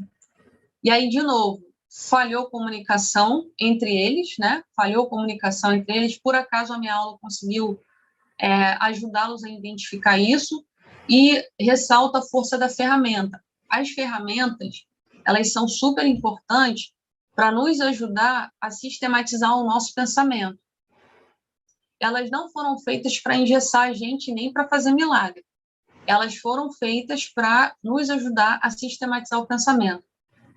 E aí, de novo, falhou comunicação entre eles, né? Falhou comunicação entre eles. Por acaso, a minha aula conseguiu ajudá-los a identificar isso e ressalta a força da ferramenta. As ferramentas, elas são super importantes para nos ajudar a sistematizar o nosso pensamento. Elas não foram feitas para engessar a gente nem para fazer milagre. Elas foram feitas para nos ajudar a sistematizar o pensamento,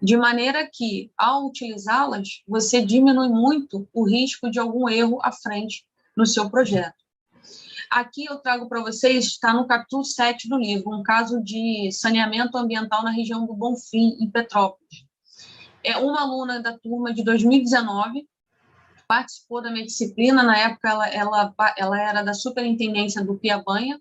de maneira que, ao utilizá-las, você diminui muito o risco de algum erro à frente no seu projeto. Aqui eu trago para vocês, está no capítulo 7 do livro, um caso de saneamento ambiental na região do Bonfim, em Petrópolis. Uma aluna da turma de 2019 participou da minha disciplina, na época ela era da superintendência do Piabanha,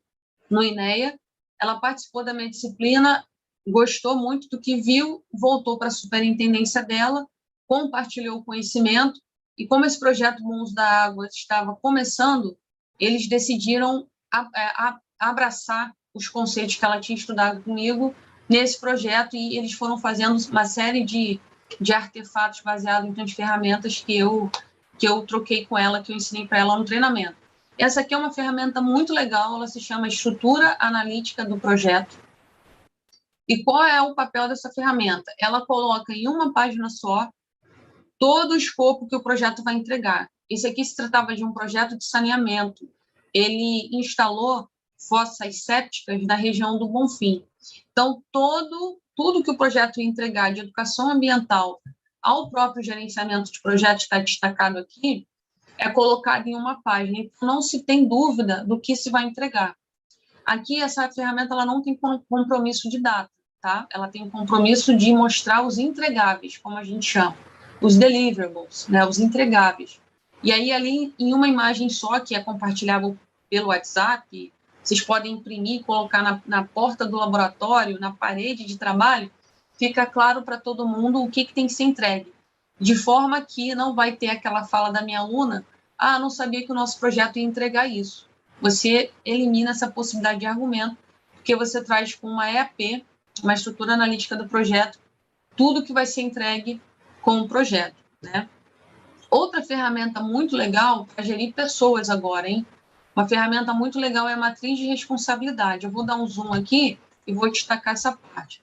no INEA, ela participou da minha disciplina, gostou muito do que viu, voltou para a superintendência dela, compartilhou o conhecimento, e como esse projeto Bons da Água estava começando, eles decidiram abraçar os conceitos que ela tinha estudado comigo nesse projeto, e eles foram fazendo uma série de artefatos baseados em ferramentas que eu troquei com ela, que eu ensinei para ela no treinamento. Essa aqui é uma ferramenta muito legal, ela se chama Estrutura Analítica do Projeto. E qual é o papel dessa ferramenta? Ela coloca em uma página só todo o escopo que o projeto vai entregar. Esse aqui se tratava de um projeto de saneamento. Ele instalou fossas sépticas na região do Bonfim. Então, tudo que o projeto ia entregar de educação ambiental ao próprio gerenciamento de projetos, está destacado aqui, é colocado em uma página. Então, não se tem dúvida do que se vai entregar. Aqui, essa ferramenta ela não tem compromisso de data, tá? Ela tem um compromisso de mostrar os entregáveis, como a gente chama, os deliverables, né? Os entregáveis. E aí, ali, em uma imagem só, que é compartilhável pelo WhatsApp, vocês podem imprimir e colocar na porta do laboratório, na parede de trabalho, fica claro para todo mundo o que tem que ser entregue. De forma que não vai ter aquela fala da minha aluna, não sabia que o nosso projeto ia entregar isso. Você elimina essa possibilidade de argumento, porque você traz com uma EAP, uma estrutura analítica do projeto, tudo que vai ser entregue com o projeto, né? Outra ferramenta muito legal para gerir pessoas agora, hein? Uma ferramenta muito legal é a matriz de responsabilidade. Eu vou dar um zoom aqui e vou destacar essa parte.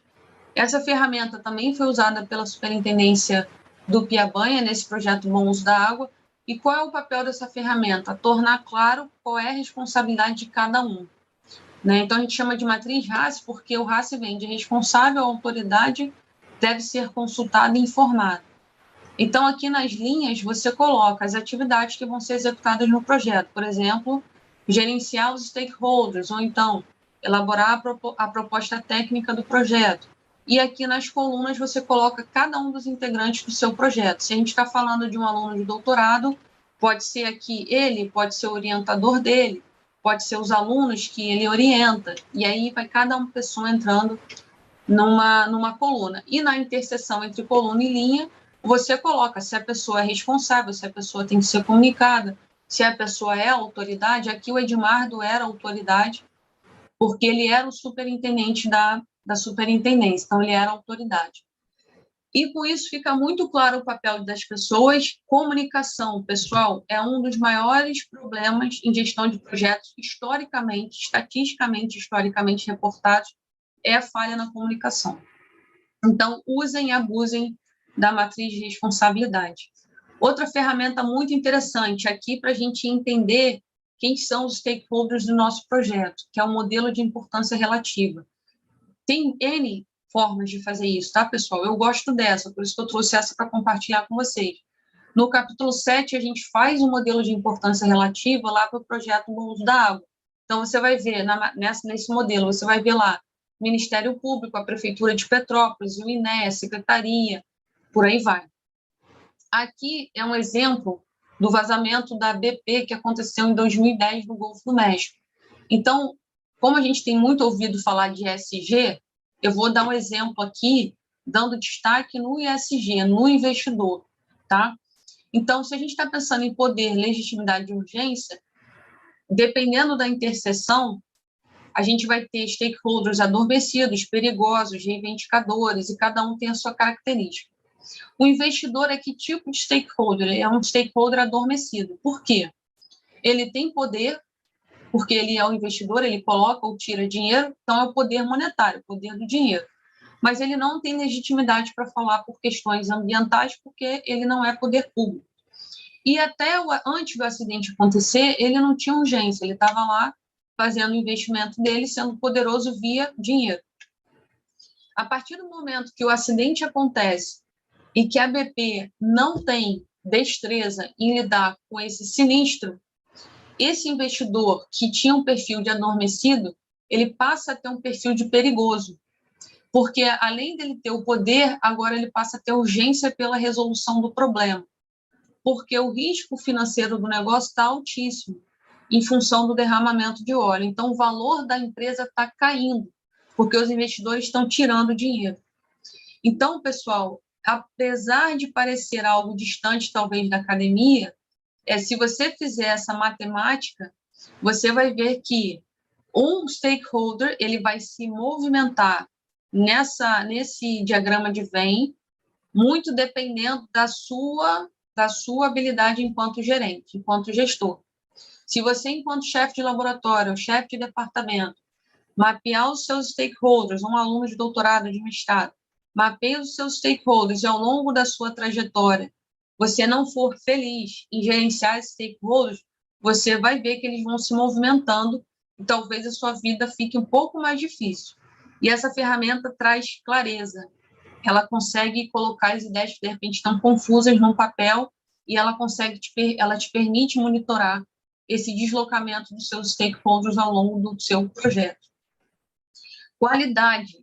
Essa ferramenta também foi usada pela Superintendência do Piabanha nesse projeto Bom Uso da Água. E qual é o papel dessa ferramenta? Tornar claro qual é a responsabilidade de cada um, né? Então, a gente chama de matriz RACE porque o RACE vem de responsável, autoridade, deve ser consultado e informado. Então, aqui nas linhas, você coloca as atividades que vão ser executadas no projeto. Por exemplo, gerenciar os stakeholders, ou então, elaborar a proposta técnica do projeto. E aqui nas colunas você coloca cada um dos integrantes do seu projeto. Se a gente está falando de um aluno de doutorado, pode ser aqui ele, pode ser o orientador dele, pode ser os alunos que ele orienta, e aí vai cada uma pessoa entrando numa coluna. E na interseção entre coluna e linha, você coloca se a pessoa é responsável, se a pessoa tem que ser comunicada, se a pessoa é autoridade. Aqui o Edmardo era autoridade, porque ele era o superintendente da superintendência, então ele era autoridade. E com isso fica muito claro o papel das pessoas. Comunicação, pessoal, é um dos maiores problemas em gestão de projetos, estatisticamente historicamente reportados, é a falha na comunicação. Então, usem e abusem da matriz de responsabilidade. Outra ferramenta muito interessante aqui para a gente entender quem são os stakeholders do nosso projeto, que é o modelo de importância relativa. Tem N formas de fazer isso, tá, pessoal? Eu gosto dessa, por isso que eu trouxe essa para compartilhar com vocês. No capítulo 7, a gente faz um modelo de importância relativa lá para o projeto Bom Uso da Água. Então, você vai ver, nesse modelo, você vai ver lá Ministério Público, a Prefeitura de Petrópolis, o INEA, a Secretaria, por aí vai. Aqui é um exemplo do vazamento da BP que aconteceu em 2010 no Golfo do México. Então, como a gente tem muito ouvido falar de ESG, eu vou dar um exemplo aqui, dando destaque no ESG, no investidor, tá? Então, se a gente está pensando em poder, legitimidade e urgência, dependendo da interseção, a gente vai ter stakeholders adormecidos, perigosos, reivindicadores, e cada um tem a sua característica. O investidor é que tipo de stakeholder? É um stakeholder adormecido. Por quê? Ele tem poder, porque ele é o investidor, ele coloca ou tira dinheiro, então é o poder monetário, o poder do dinheiro. Mas ele não tem legitimidade para falar por questões ambientais, porque ele não é poder público. E até antes do acidente acontecer, ele não tinha urgência, ele estava lá fazendo o investimento dele, sendo poderoso via dinheiro. A partir do momento que o acidente acontece e que a BP não tem destreza em lidar com esse sinistro, esse investidor que tinha um perfil de adormecido, ele passa a ter um perfil de perigoso, porque além dele ter o poder, agora ele passa a ter urgência pela resolução do problema, porque o risco financeiro do negócio está altíssimo, em função do derramamento de óleo. Então, o valor da empresa está caindo, porque os investidores estão tirando dinheiro. Então, pessoal, apesar de parecer algo distante, talvez, da academia, se você fizer essa matemática, você vai ver que um stakeholder ele vai se movimentar nesse diagrama de Venn, muito dependendo da sua habilidade enquanto gerente, enquanto gestor. Se você, enquanto chefe de laboratório, chefe de departamento, mapear os seus stakeholders, um aluno de doutorado, de mestrado, mapeia os seus stakeholders e ao longo da sua trajetória, você não for feliz em gerenciar esses stakeholders, você vai ver que eles vão se movimentando e talvez a sua vida fique um pouco mais difícil. E essa ferramenta traz clareza. Ela consegue colocar as ideias que, de repente, estão confusas num papel e ela te permite monitorar esse deslocamento dos seus stakeholders ao longo do seu projeto. Qualidade.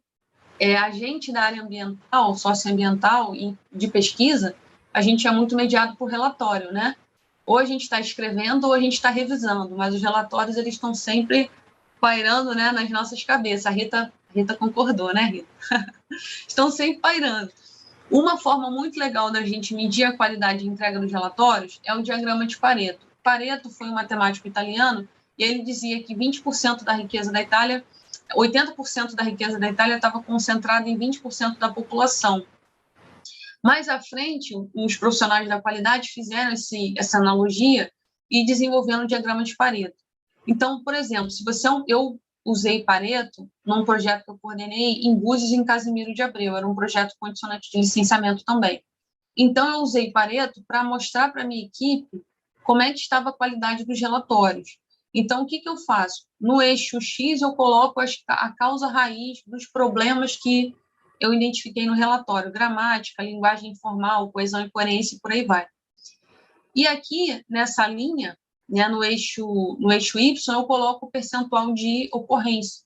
A gente da área ambiental, socioambiental e de pesquisa, a gente é muito mediado por relatório, né? Ou a gente está escrevendo ou a gente está revisando, mas os relatórios eles estão sempre pairando, né, nas nossas cabeças. A Rita concordou, né, Rita? Estão sempre pairando. Uma forma muito legal da gente medir a qualidade de entrega dos relatórios é o diagrama de Pareto. Pareto foi um matemático italiano e ele dizia que 20% da riqueza da Itália, 80% da riqueza da Itália estava concentrada em 20% da população. Mais à frente, os profissionais da qualidade fizeram essa analogia e desenvolveram o diagrama de Pareto. Então, por exemplo, eu usei Pareto num projeto que eu coordenei em Búzios e em Casimiro de Abreu, era um projeto condicionante de licenciamento também. Então, eu usei Pareto para mostrar para a minha equipe como é que estava a qualidade dos relatórios. Então, o que eu faço? No eixo X, eu coloco a causa raiz dos problemas que eu identifiquei no relatório, gramática, linguagem informal, coesão e coerência, e por aí vai. E aqui, nessa linha, né, no eixo Y, eu coloco o percentual de ocorrência.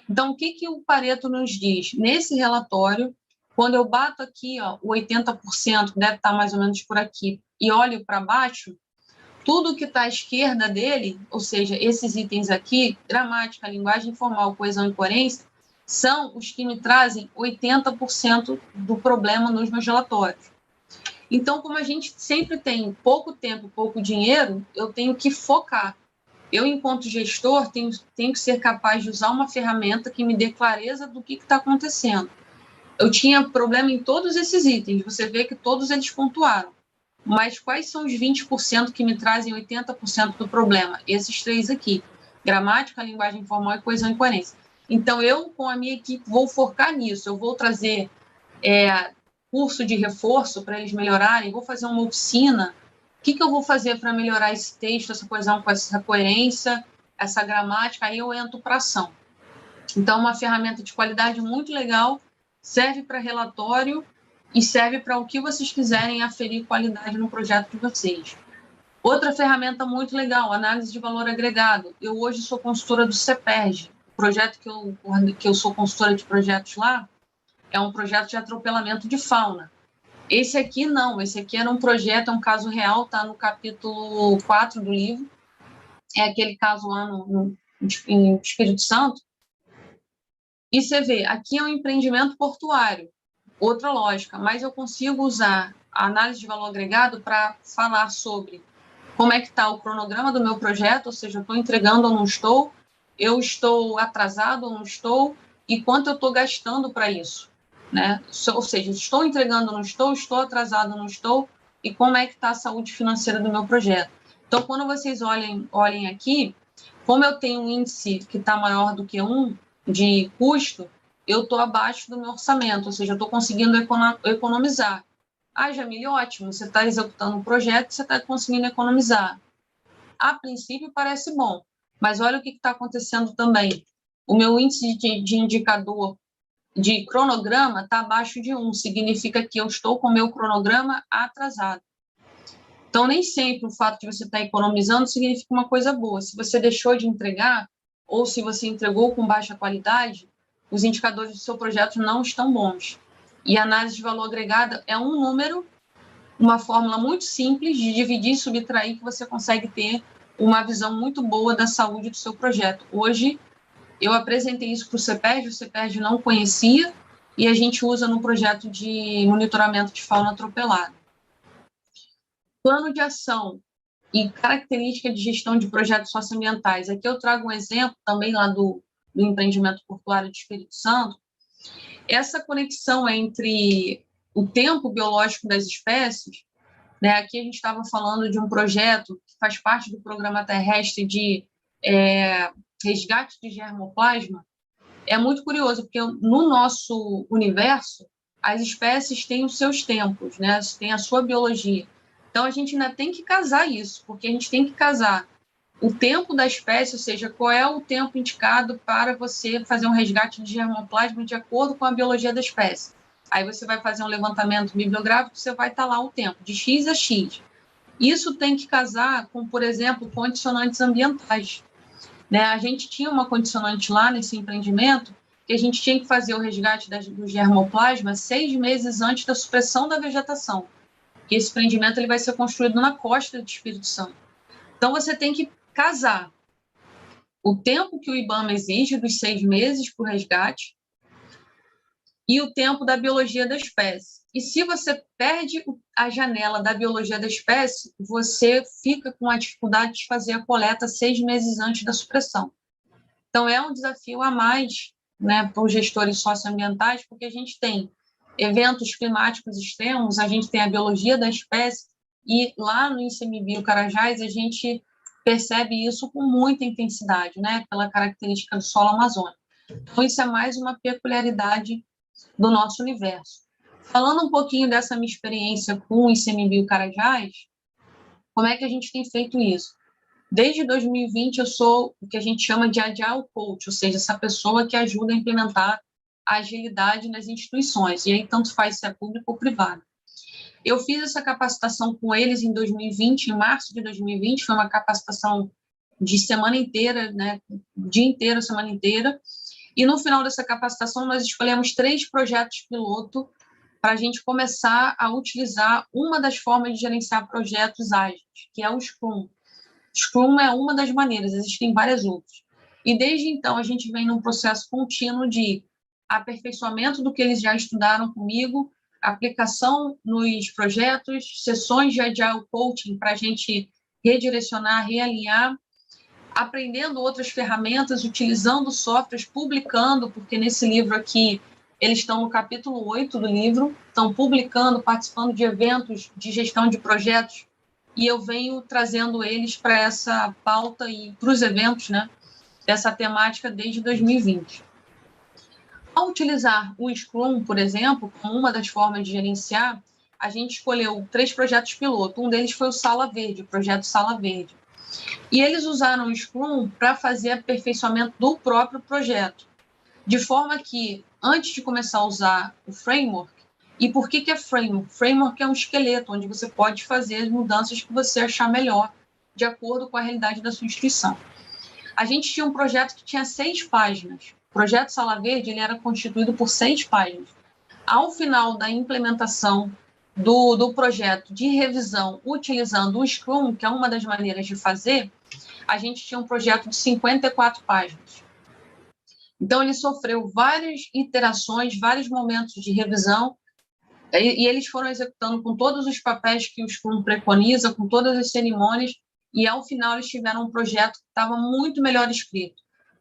Então, o que o Pareto nos diz? Nesse relatório, quando eu bato aqui, ó, o 80%, deve estar mais ou menos por aqui, e olho para baixo, tudo que está à esquerda dele, ou seja, esses itens aqui, gramática, linguagem informal, coesão e coerência, são os que me trazem 80% do problema nos meus relatórios. Então, como a gente sempre tem pouco tempo, pouco dinheiro, eu tenho que focar. Eu, enquanto gestor, tenho que ser capaz de usar uma ferramenta que me dê clareza do que está acontecendo. Eu tinha problema em todos esses itens, você vê que todos eles pontuaram. Mas quais são os 20% que me trazem 80% do problema? Esses três aqui, gramática, linguagem informal e coesão e coerência. Então, eu, com a minha equipe, vou focar nisso, eu vou trazer curso de reforço para eles melhorarem, vou fazer uma oficina, o que eu vou fazer para melhorar esse texto, essa coesão, com essa coerência, essa gramática, aí eu entro para ação. Então, uma ferramenta de qualidade muito legal, serve para relatório e serve para o que vocês quiserem aferir qualidade no projeto de vocês. Outra ferramenta muito legal, análise de valor agregado. Eu hoje sou consultora do CEPERJ. O projeto que eu sou consultora de projetos lá é um projeto de atropelamento de fauna. Esse aqui não, esse aqui era um projeto, é um caso real, está no capítulo 4 do livro. É aquele caso lá em Espírito Santo. E você vê, aqui é um empreendimento portuário, outra lógica, mas eu consigo usar a análise de valor agregado para falar sobre como é que está o cronograma do meu projeto, ou seja, eu estou entregando ou não estou, eu estou atrasado ou não estou, e quanto eu estou gastando para isso, né? Ou seja, estou entregando ou não estou atrasado ou não estou, e como é que está a saúde financeira do meu projeto. Então, quando vocês olhem aqui, como eu tenho um índice que está maior do que 1 de custo, eu estou abaixo do meu orçamento, ou seja, eu estou conseguindo economizar. Jamile, ótimo, você está executando um projeto e você está conseguindo economizar. A princípio parece bom, mas olha o que está acontecendo também. O meu índice de indicador de cronograma está abaixo de 1, significa que eu estou com o meu cronograma atrasado. Então, nem sempre o fato de você estar economizando significa uma coisa boa. Se você deixou de entregar, ou se você entregou com baixa qualidade, os indicadores do seu projeto não estão bons. E a análise de valor agregado é um número, uma fórmula muito simples de dividir e subtrair, que você consegue ter uma visão muito boa da saúde do seu projeto. Hoje, eu apresentei isso para o CEPERJ, o CEPERJ não conhecia, e a gente usa no projeto de monitoramento de fauna atropelada. Plano de ação e característica de gestão de projetos socioambientais. Aqui eu trago um exemplo também lá do empreendimento portuário de Espírito Santo. Essa conexão entre o tempo biológico das espécies, né? Aqui a gente estava falando de um projeto que faz parte do programa terrestre de resgate de germoplasma. É muito curioso, porque no nosso universo, as espécies têm os seus tempos, né? Têm a sua biologia. Então, a gente ainda tem que casar isso, porque a gente tem que casar o tempo da espécie, ou seja, qual é o tempo indicado para você fazer um resgate de germoplasma de acordo com a biologia da espécie. Aí você vai fazer um levantamento bibliográfico, você vai estar lá o tempo, de X a X. Isso tem que casar com, por exemplo, condicionantes ambientais. Né? A gente tinha uma condicionante lá nesse empreendimento que a gente tinha que fazer o resgate do germoplasma 6 meses antes da supressão da vegetação. Que esse empreendimento ele vai ser construído na costa de Espírito Santo. Então, você tem que casar o tempo que o IBAMA exige, dos 6 meses para o resgate, e o tempo da biologia da espécie. E se você perde a janela da biologia da espécie, você fica com a dificuldade de fazer a coleta 6 meses antes da supressão. Então, é um desafio a mais, né, para os gestores socioambientais, porque a gente tem eventos climáticos extremos, a gente tem a biologia da espécie, e lá no ICMBio Carajás a gente percebe isso com muita intensidade, né, pela característica do solo amazônico. Então, isso é mais uma peculiaridade do nosso universo. Falando um pouquinho dessa minha experiência com o ICMBio Carajás, como é que a gente tem feito isso? Desde 2020, eu sou o que a gente chama de Agile Coach, ou seja, essa pessoa que ajuda a implementar a agilidade nas instituições, e aí tanto faz se é público ou privado. Eu fiz essa capacitação com eles em 2020, em março de 2020, foi uma capacitação de semana inteira, né, dia inteiro, semana inteira, e no final dessa capacitação nós escolhemos 3 projetos piloto para a gente começar a utilizar uma das formas de gerenciar projetos ágeis, que é o Scrum. Scrum é uma das maneiras, existem várias outras. E desde então a gente vem num processo contínuo de aperfeiçoamento do que eles já estudaram comigo, aplicação nos projetos, sessões de Agile Coaching para a gente redirecionar, realinhar, aprendendo outras ferramentas, utilizando softwares, publicando, porque nesse livro aqui eles estão no capítulo 8 do livro, estão publicando, participando de eventos de gestão de projetos, e eu venho trazendo eles para essa pauta e para os eventos, né, dessa temática desde 2020. Ao utilizar o Scrum, por exemplo, como uma das formas de gerenciar, a gente escolheu 3 projetos piloto. Um deles foi o Sala Verde, o projeto Sala Verde. E eles usaram o Scrum para fazer aperfeiçoamento do próprio projeto, de forma que, antes de começar a usar o framework, e por que é framework? Framework é um esqueleto, onde você pode fazer as mudanças que você achar melhor, de acordo com a realidade da sua instituição. A gente tinha um projeto que tinha 6 páginas. O projeto Sala Verde ele era constituído por 6 páginas. Ao final da implementação do projeto de revisão, utilizando o Scrum, que é uma das maneiras de fazer, a gente tinha um projeto de 54 páginas. Então, ele sofreu várias iterações, vários momentos de revisão, e eles foram executando com todos os papéis que o Scrum preconiza, com todas as cerimônias, e ao final eles tiveram um projeto que estava muito melhor escrito.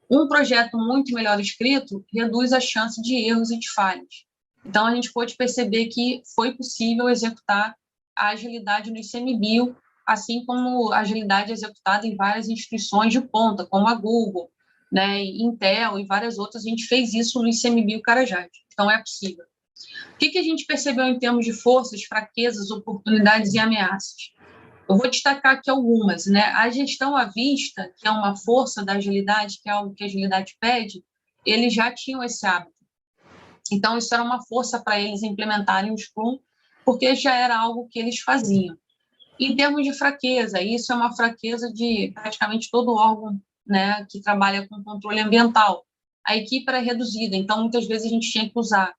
Um projeto muito melhor escrito reduz a chance de erros e de falhas. Então, a gente pôde perceber que foi possível executar a agilidade no ICMBio, assim como a agilidade executada em várias instituições de ponta, como a Google, né, Intel e várias outras. A gente fez isso no ICMBio Carajás. Então, é possível. O que a gente percebeu em termos de forças, fraquezas, oportunidades e ameaças? Eu vou destacar aqui algumas, né? A gestão à vista, que é uma força da agilidade, que é algo que a agilidade pede, eles já tinham esse hábito. Então, isso era uma força para eles implementarem o Scrum, porque já era algo que eles faziam. Em termos de fraqueza, isso é uma fraqueza de praticamente todo órgão, né, que trabalha com controle ambiental. A equipe era reduzida, então muitas vezes a gente tinha que usar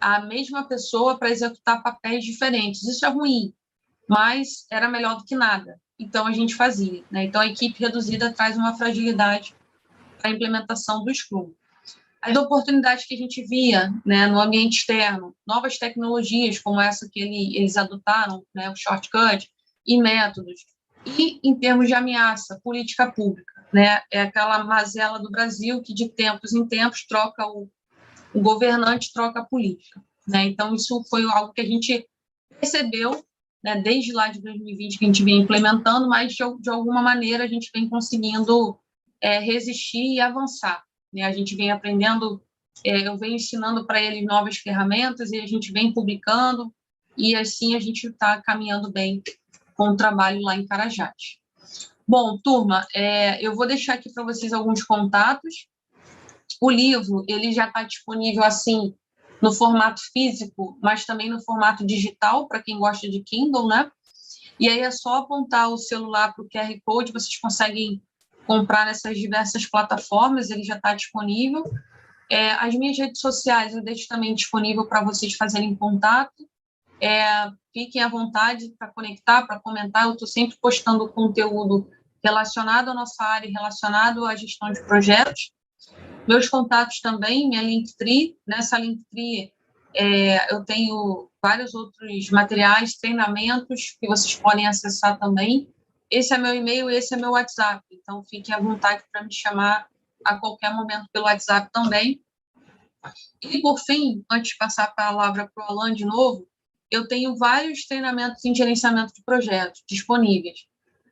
a mesma pessoa para executar papéis diferentes. Isso é ruim, mas era melhor do que nada. Então, a gente fazia, né? Então, a equipe reduzida traz uma fragilidade para a implementação do Scrum. As oportunidades que a gente via, né, no ambiente externo, novas tecnologias como essa que eles adotaram, né, o shortcut, e métodos. E, em termos de ameaça, política pública, né? É aquela mazela do Brasil que, de tempos em tempos, troca o governante, troca a política, né? Então, isso foi algo que a gente percebeu, né, desde lá de 2020 que a gente vem implementando, mas de alguma maneira a gente vem conseguindo resistir e avançar, né? A gente vem aprendendo, eu venho ensinando para eles novas ferramentas e a gente vem publicando e assim a gente está caminhando bem com o trabalho lá em Carajás. Bom, turma, eu vou deixar aqui para vocês alguns contatos. O livro ele já está disponível assim no formato físico, mas também no formato digital, para quem gosta de Kindle, né? E aí é só apontar o celular para o QR Code, vocês conseguem comprar nessas diversas plataformas, ele já está disponível. As minhas redes sociais eu deixo também disponível para vocês fazerem contato. Fiquem à vontade para conectar, para comentar, eu estou sempre postando conteúdo relacionado à nossa área, relacionado à gestão de projetos. Meus contatos também, minha Linktree, nessa Linktree eu tenho vários outros materiais, treinamentos que vocês podem acessar também. Esse é meu e-mail, esse é meu WhatsApp, então fiquem à vontade para me chamar a qualquer momento pelo WhatsApp também. E, por fim, antes de passar a palavra para o Alan de novo, eu tenho vários treinamentos em gerenciamento de projetos disponíveis.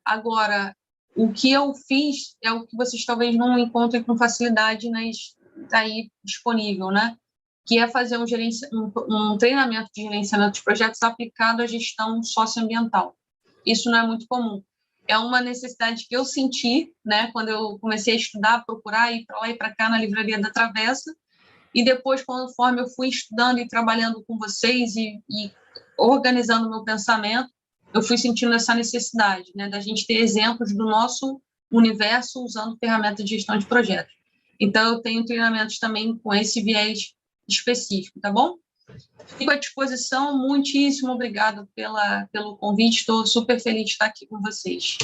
Agora, o que eu fiz é o que vocês talvez não encontrem com facilidade aí disponível, né? Que é fazer um treinamento de gerenciamento de projetos aplicado à gestão socioambiental. Isso não é muito comum. É uma necessidade que eu senti, né, quando eu comecei a estudar, procurar, ir para lá e para cá na Livraria da Travessa, e depois, conforme eu fui estudando e trabalhando com vocês e organizando o meu pensamento, eu fui sentindo essa necessidade, né, da gente ter exemplos do nosso universo usando ferramentas de gestão de projetos. Então, eu tenho treinamentos também com esse viés específico, tá bom? Fico à disposição, muitíssimo obrigado pelo convite, estou super feliz de estar aqui com vocês.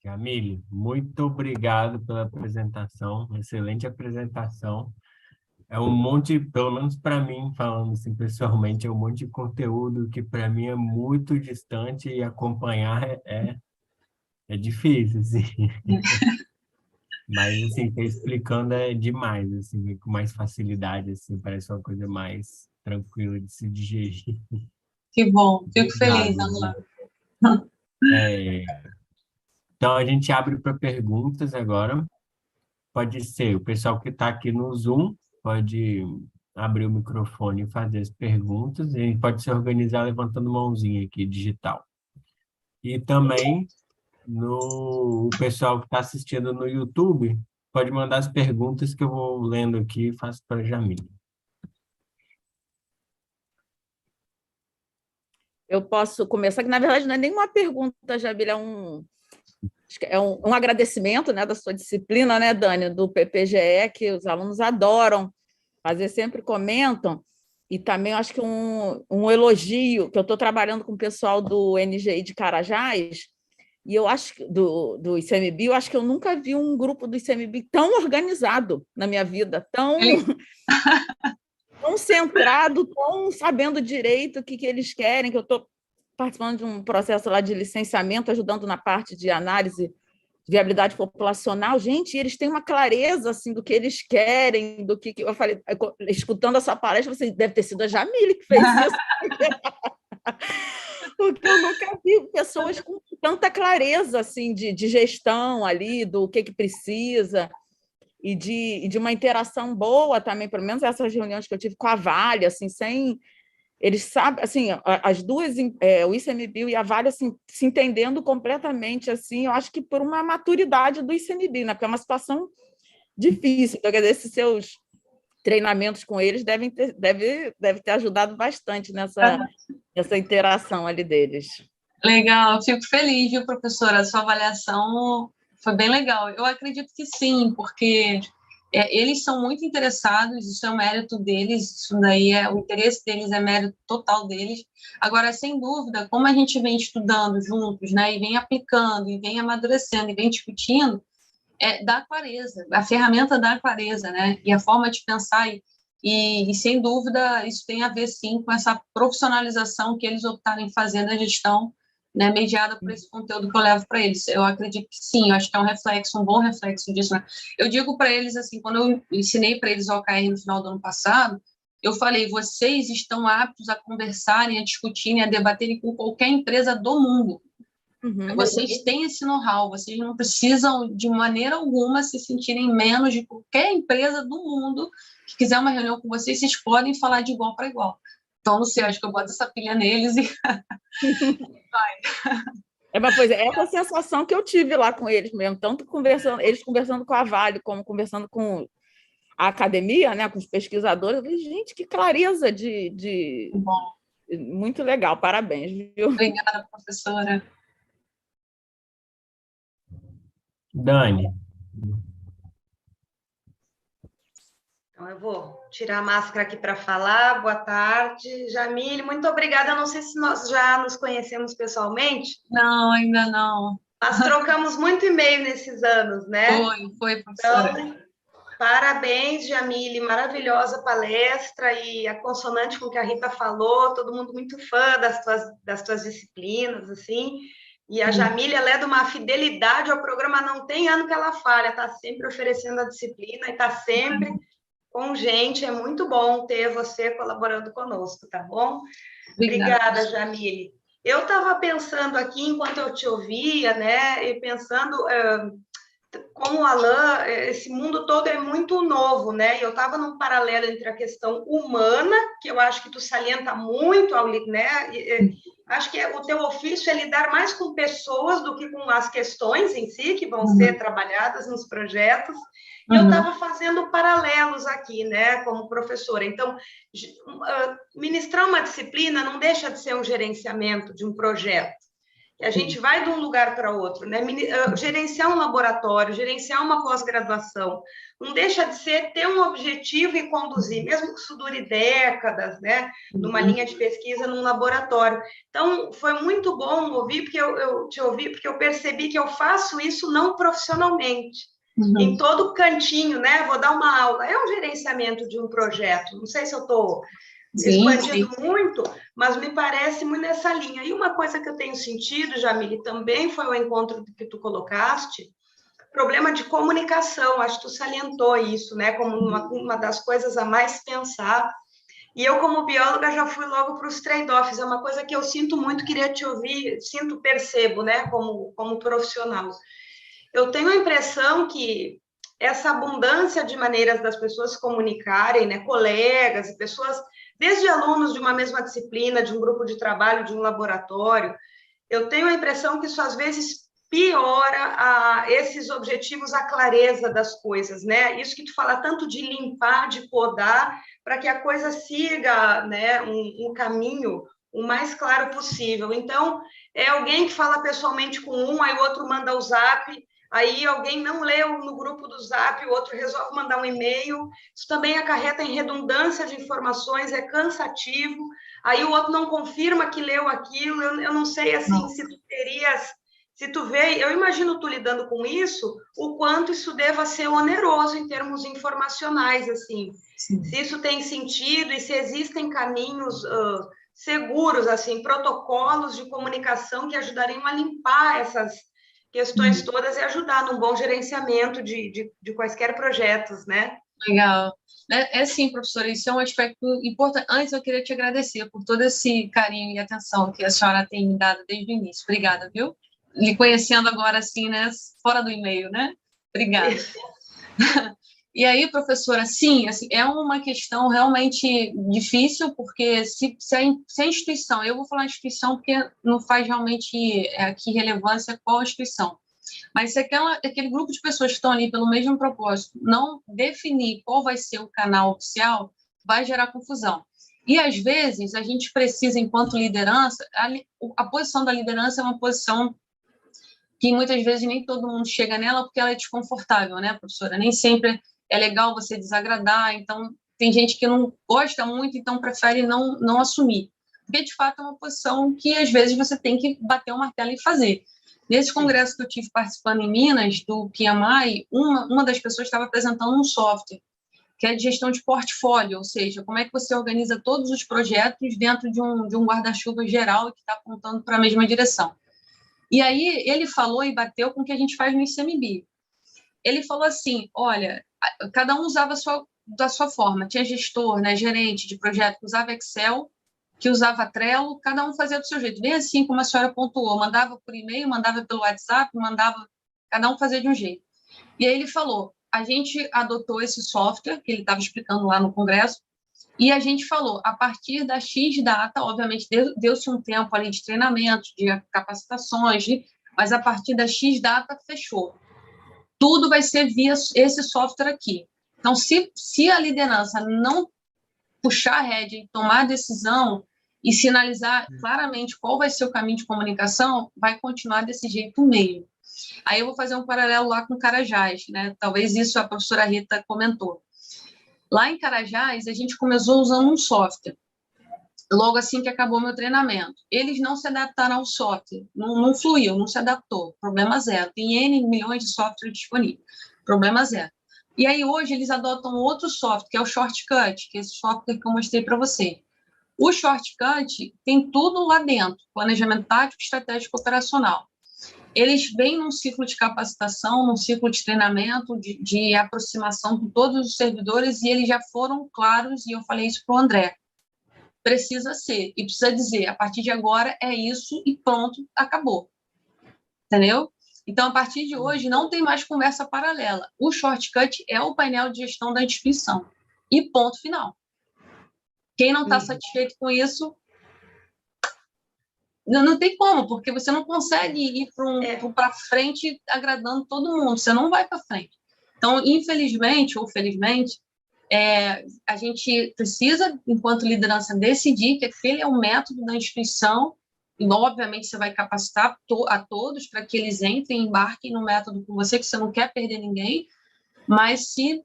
Jamile, muito obrigado pela apresentação, excelente apresentação. É um monte, pelo menos para mim, falando assim pessoalmente, é um monte de conteúdo que para mim é muito distante e acompanhar é difícil, assim. Mas, assim, tá explicando é demais, assim, com mais facilidade, assim, parece uma coisa mais tranquila de se digerir. Que bom, fico feliz, Obrigado, Alan. viu? Então, a gente abre para perguntas agora. Pode ser o pessoal que está aqui no Zoom, pode abrir o microfone e fazer as perguntas. A gente pode se organizar levantando mãozinha aqui, digital. E também o pessoal que está assistindo no YouTube, pode mandar as perguntas que eu vou lendo aqui e faço para a Jamile. Eu posso começar, que na verdade não é nenhuma pergunta, Jamile, é um agradecimento, né, da sua disciplina, né, Dani, do PPGE, que os alunos adoram fazer, sempre comentam, e também acho que um elogio, que eu estou trabalhando com o pessoal do NGI de Carajás, e eu acho que do ICMBio, eu acho que eu nunca vi um grupo do ICMBio tão organizado na minha vida, tão centrado, tão sabendo direito o que eles querem, que eu estou participando de um processo lá de licenciamento, ajudando na parte de análise de viabilidade populacional. Gente, eles têm uma clareza assim, do que eles querem, do que eu falei, escutando essa palestra, você deve ter sido a Jamile que fez isso. Porque eu nunca vi pessoas com tanta clareza assim, de gestão ali, do que precisa, e de uma interação boa também, pelo menos essas reuniões que eu tive com a Vale, assim, sem... Eles sabem, assim, as duas, o ICMBio e a Vale, assim, se entendendo completamente, assim, eu acho que por uma maturidade do ICMBio, né? Porque é uma situação difícil. Então, quer dizer, esses seus treinamentos com eles deve ter ajudado bastante nessa interação ali deles. Legal, fico feliz, viu, professora? A sua avaliação foi bem legal. Eu acredito que sim, porque eles são muito interessados, isso é um mérito deles, isso daí o interesse deles é mérito total deles. Agora, sem dúvida, como a gente vem estudando juntos, né, e vem aplicando, e vem amadurecendo, e vem discutindo, dá clareza, a ferramenta dá clareza, né, e a forma de pensar, e sem dúvida, isso tem a ver, sim, com essa profissionalização que eles optaram em fazer na gestão, né, mediada por esse conteúdo que eu levo para eles. Eu acredito que sim, eu acho que é um bom reflexo disso, né? Eu digo para eles, assim, quando eu ensinei para eles o OKR no final do ano passado, eu falei, vocês estão aptos a conversarem, a discutirem, a debaterem com qualquer empresa do mundo. Uhum. Vocês têm esse know-how, vocês não precisam, de maneira alguma, se sentirem menos de qualquer empresa do mundo que quiser uma reunião com vocês, vocês podem falar de igual para igual. Então, não sei, acho que eu boto essa pilha neles e vai. Mas, pois é, essa sensação que eu tive lá com eles mesmo, tanto eles conversando com a Vale, como conversando com a academia, né, com os pesquisadores. Eu falei, gente, que clareza muito legal, parabéns, viu? Obrigada, professora. Dani. Então, eu vou tirar a máscara aqui para falar. Boa tarde, Jamile. Muito obrigada. Eu não sei se nós já nos conhecemos pessoalmente. Não, ainda não. Mas trocamos muito e-mail nesses anos, né? Foi, professora. Então, parabéns, Jamile. Maravilhosa palestra e a consonante com que a Rita falou. Todo mundo muito fã das tuas disciplinas, assim. E a Jamile, ela é de uma fidelidade ao programa. Não tem ano que ela falha. Está sempre oferecendo a disciplina e está sempre... com gente, é muito bom ter você colaborando conosco, tá bom? Obrigada, Jamile. Eu estava pensando aqui, enquanto eu te ouvia, né, e pensando como o Alain, esse mundo todo é muito novo, né, e eu estava num paralelo entre a questão humana, que eu acho que tu salienta muito, né, acho que o teu ofício é lidar mais com pessoas do que com as questões em si, que vão ser trabalhadas nos projetos. E eu estava fazendo paralelos aqui, né, como professora. Então, ministrar uma disciplina não deixa de ser um gerenciamento de um projeto. E a gente vai de um lugar para outro, né? Gerenciar um laboratório, gerenciar uma pós-graduação, não deixa de ser ter um objetivo e conduzir, mesmo que isso dure décadas, né? Numa linha de pesquisa, num laboratório. Então, foi muito bom ouvir, porque eu te ouvi, porque eu percebi que eu faço isso não profissionalmente. Em todo cantinho, né? Vou dar uma aula. É um gerenciamento de um projeto. Não sei se eu estou expandindo muito, mas me parece muito nessa linha. E uma coisa que eu tenho sentido, Jamile, também foi o encontro que tu colocaste, problema de comunicação. Acho que tu salientou isso, né? Como uma das coisas a mais pensar. E eu, como bióloga, já fui logo para os trade-offs. É uma coisa que eu sinto muito, queria te ouvir, percebo, né, como profissional. Eu tenho a impressão que essa abundância de maneiras das pessoas se comunicarem, né, colegas e pessoas, desde alunos de uma mesma disciplina, de um grupo de trabalho, de um laboratório, eu tenho a impressão que isso, às vezes, piora esses objetivos, a clareza das coisas, né? Isso que tu fala tanto de limpar, de podar, para que a coisa siga, né, um caminho o mais claro possível. Então, é alguém que fala pessoalmente com um, aí o outro manda o zap, aí alguém não leu no grupo do zap, o outro resolve mandar um e-mail. Isso também acarreta em redundância de informações, é cansativo. Aí o outro não confirma que leu aquilo. Eu não sei, assim, se tu terias... Se tu vê, eu imagino tu lidando com isso, o quanto isso deva ser oneroso em termos informacionais, assim. Sim. Se isso tem sentido e se existem caminhos seguros, assim, protocolos de comunicação que ajudariam a limpar essas questões todas e ajudar num bom gerenciamento de quaisquer projetos, né? Legal. É sim, professora, isso é um aspecto importante. Antes, eu queria te agradecer por todo esse carinho e atenção que a senhora tem me dado desde o início. Obrigada, viu? Lhe conhecendo agora, assim, né, fora do e-mail, né? Obrigada. E aí, professora, sim, assim, é uma questão realmente difícil, porque se a instituição, eu vou falar instituição porque não faz realmente aqui relevância qual a instituição, mas se aquele grupo de pessoas que estão ali pelo mesmo propósito não definir qual vai ser o canal oficial, vai gerar confusão. E, às vezes, a gente precisa, enquanto liderança, a posição da liderança é uma posição que muitas vezes nem todo mundo chega nela porque ela é desconfortável, né, professora? Nem sempre é legal você desagradar, então tem gente que não gosta muito, então prefere não assumir. Porque, de fato, é uma posição que, às vezes, você tem que bater o martelo e fazer. Nesse congresso que eu tive participando em Minas, do PMI, uma das pessoas estava apresentando um software, que é de gestão de portfólio, ou seja, como é que você organiza todos os projetos dentro de um guarda-chuva geral que está apontando para a mesma direção. E aí ele falou e bateu com o que a gente faz no ICMBio. Ele falou assim, olha, cada um usava da sua forma, tinha gestor, né, gerente de projeto que usava Excel, que usava Trello, cada um fazia do seu jeito, bem assim como a senhora pontuou, mandava por e-mail, mandava pelo WhatsApp, cada um fazia de um jeito. E aí ele falou, a gente adotou esse software, que ele estava explicando lá no congresso, e a gente falou, a partir da X data, obviamente, deu-se um tempo ali de treinamento, de capacitações, mas a partir da X data, fechou. Tudo vai ser via esse software aqui. Então, se a liderança não puxar a rédea e tomar a decisão e sinalizar claramente qual vai ser o caminho de comunicação, vai continuar desse jeito mesmo. Aí eu vou fazer um paralelo lá com Carajás, né? Talvez isso a professora Rita comentou. Lá em Carajás, a gente começou usando um software. Logo assim que acabou meu treinamento. Eles não se adaptaram ao software, não fluiu, não se adaptou, problema zero. Tem N milhões de softwares disponíveis, problema zero. E aí hoje eles adotam outro software, que é o Shortcut, que é esse software que eu mostrei para você. O Shortcut tem tudo lá dentro, planejamento tático, estratégico, operacional. Eles vêm num ciclo de capacitação, num ciclo de treinamento, de aproximação com todos os servidores, e eles já foram claros, e eu falei isso para o André, precisa ser, e precisa dizer, a partir de agora é isso, e pronto, acabou. Entendeu? Então, a partir de hoje, não tem mais conversa paralela. O Shortcut é o painel de gestão da instituição. E ponto final. Quem não está satisfeito com isso, não tem como, porque você não consegue ir para frente agradando todo mundo, você não vai para frente. Então, infelizmente ou felizmente, a gente precisa, enquanto liderança, decidir que aquele é o método da instituição, e, obviamente, você vai capacitar a todos para que eles entrem e embarquem no método com você, que você não quer perder ninguém, mas se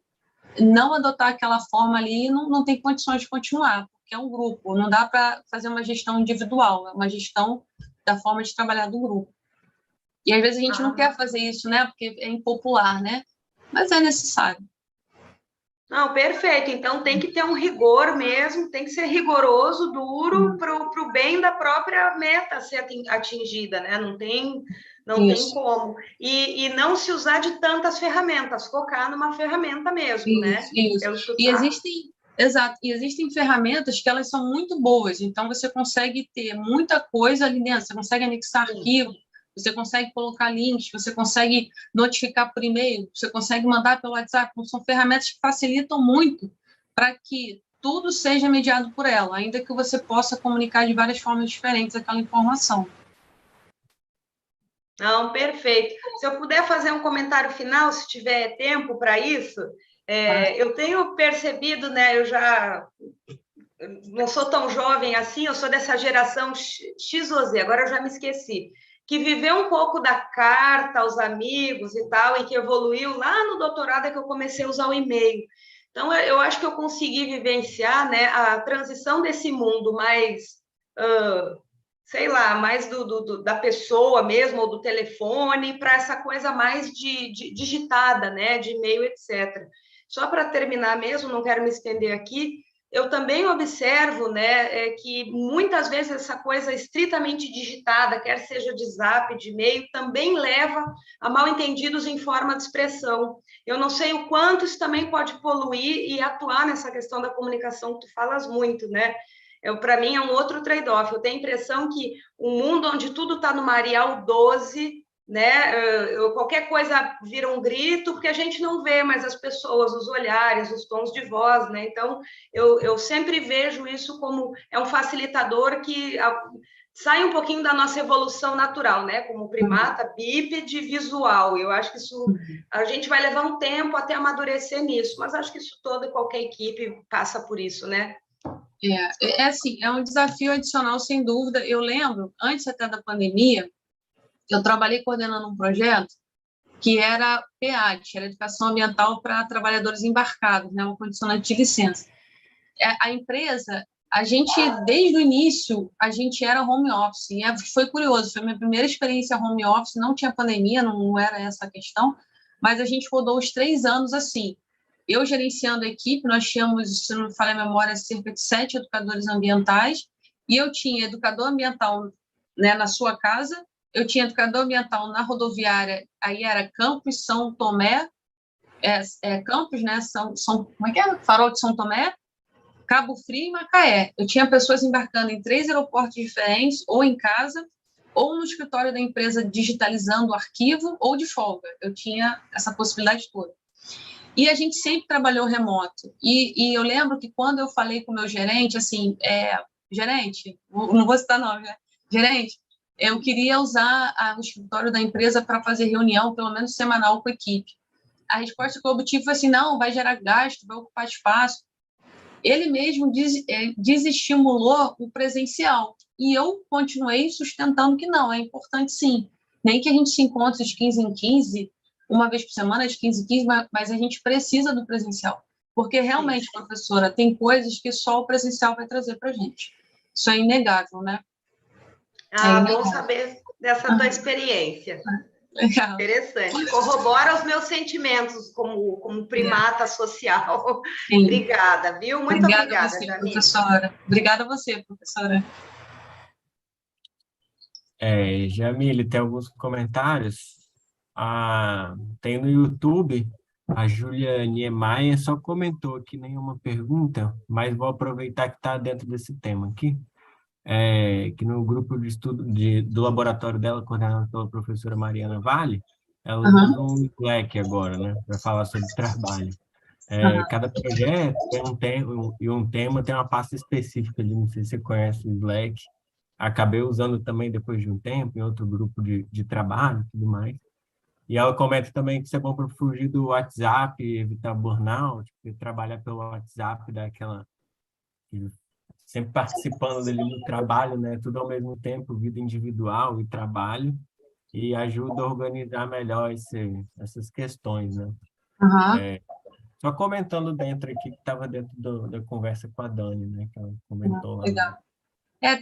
não adotar aquela forma ali, não tem condições de continuar, porque é um grupo, não dá para fazer uma gestão individual, é uma gestão da forma de trabalhar do grupo. E, às vezes, a gente não quer fazer isso, né, porque é impopular, né, mas é necessário. Não, perfeito. Então, tem que ter um rigor mesmo, tem que ser rigoroso, duro, para o bem da própria meta ser atingida, né? Não tem como. E não se usar de tantas ferramentas, focar numa ferramenta mesmo, né? Isso. E existem Exato. E existem ferramentas que elas são muito boas, então você consegue ter muita coisa ali dentro, você consegue anexar arquivo, você consegue colocar links, você consegue notificar por e-mail, você consegue mandar pelo WhatsApp. Então, são ferramentas que facilitam muito para que tudo seja mediado por ela, ainda que você possa comunicar de várias formas diferentes aquela informação. Não, perfeito. Se eu puder fazer um comentário final, se tiver tempo para isso, eu tenho percebido, né? Eu não sou tão jovem assim, eu sou dessa geração X ou Z, agora eu já me esqueci, que viveu um pouco da carta aos amigos e tal, e que evoluiu lá no doutorado, é que eu comecei a usar o e-mail. Então, eu acho que eu consegui vivenciar, né, a transição desse mundo mais, sei lá, mais da pessoa mesmo, ou do telefone, para essa coisa mais digitada, né, de e-mail, etc. Só para terminar mesmo, não quero me estender aqui, eu também observo, né, que muitas vezes essa coisa estritamente digitada, quer seja de zap, de e-mail, também leva a mal-entendidos em forma de expressão. Eu não sei o quanto isso também pode poluir e atuar nessa questão da comunicação que tu falas muito, né? Para mim é um outro trade-off. Eu tenho a impressão que um mundo onde tudo está no Marial 12, né? Qualquer coisa vira um grito, porque a gente não vê mais as pessoas, os olhares, os tons de voz, né? Então, eu sempre vejo isso como um facilitador que sai um pouquinho da nossa evolução natural, né? Como primata, bípede, visual. Eu acho que isso a gente vai levar um tempo até amadurecer nisso, mas acho que isso toda e qualquer equipe passa por isso, né? Assim, é um desafio adicional, sem dúvida. Eu lembro, antes até da pandemia, eu trabalhei coordenando um projeto que era PEAT, era Educação Ambiental para Trabalhadores Embarcados, né, uma condicionante de licença. A empresa, desde o início, a gente era home office, e foi curioso, foi a minha primeira experiência home office, não tinha pandemia, não era essa a questão, mas a gente rodou os 3 anos assim. Eu gerenciando a equipe, nós tínhamos, se não me falha a memória, cerca de 7 educadores ambientais, e eu tinha educador ambiental, né, na sua casa, eu tinha educador ambiental na rodoviária, aí era Campos, São Tomé, Campos, né, como é que é? Farol de São Tomé, Cabo Frio e Macaé. Eu tinha pessoas embarcando em 3 aeroportos diferentes, ou em casa, ou no escritório da empresa digitalizando o arquivo, ou de folga. Eu tinha essa possibilidade toda. E a gente sempre trabalhou remoto. E eu lembro que quando eu falei com o meu gerente, assim, gerente, não vou citar nome, né? Gerente, eu queria usar o escritório da empresa para fazer reunião, pelo menos semanal, com a equipe. A resposta que eu obtive foi assim, não, vai gerar gasto, vai ocupar espaço. Ele mesmo desestimulou o presencial. E eu continuei sustentando que não, é importante sim. Nem que a gente se encontre de 15 em 15, uma vez por semana, de 15 em 15, mas a gente precisa do presencial. Porque realmente, professora, tem coisas que só o presencial vai trazer para a gente. Isso é inegável, né? Bom saber dessa tua experiência. Legal. Interessante. Corrobora os meus sentimentos como primata social. Sim. Obrigada, viu? Muito obrigada, você, Jamile. professora. Obrigada a você, professora. Jamile, tem alguns comentários. Tem no YouTube, a Júlia Niemeyer só comentou aqui nenhuma pergunta, mas vou aproveitar que está dentro desse tema aqui. Que no grupo de estudo do laboratório dela, coordenado pela professora Mariana Vale, ela usa um Slack agora, né, para falar sobre trabalho. Cada projeto tem um tema tem uma pasta específica ali, não sei se você conhece o Slack. Acabei usando também depois de um tempo em outro grupo de trabalho e tudo mais. E ela comenta também que isso é bom para fugir do WhatsApp, evitar burnout, porque trabalhar pelo WhatsApp dá aquela... sempre participando dele no trabalho, né? Tudo ao mesmo tempo, vida individual e trabalho, e ajuda a organizar melhor essas questões, né? Só comentando dentro aqui, que estava dentro da conversa com a Dani, né? Que ela comentou lá. Legal.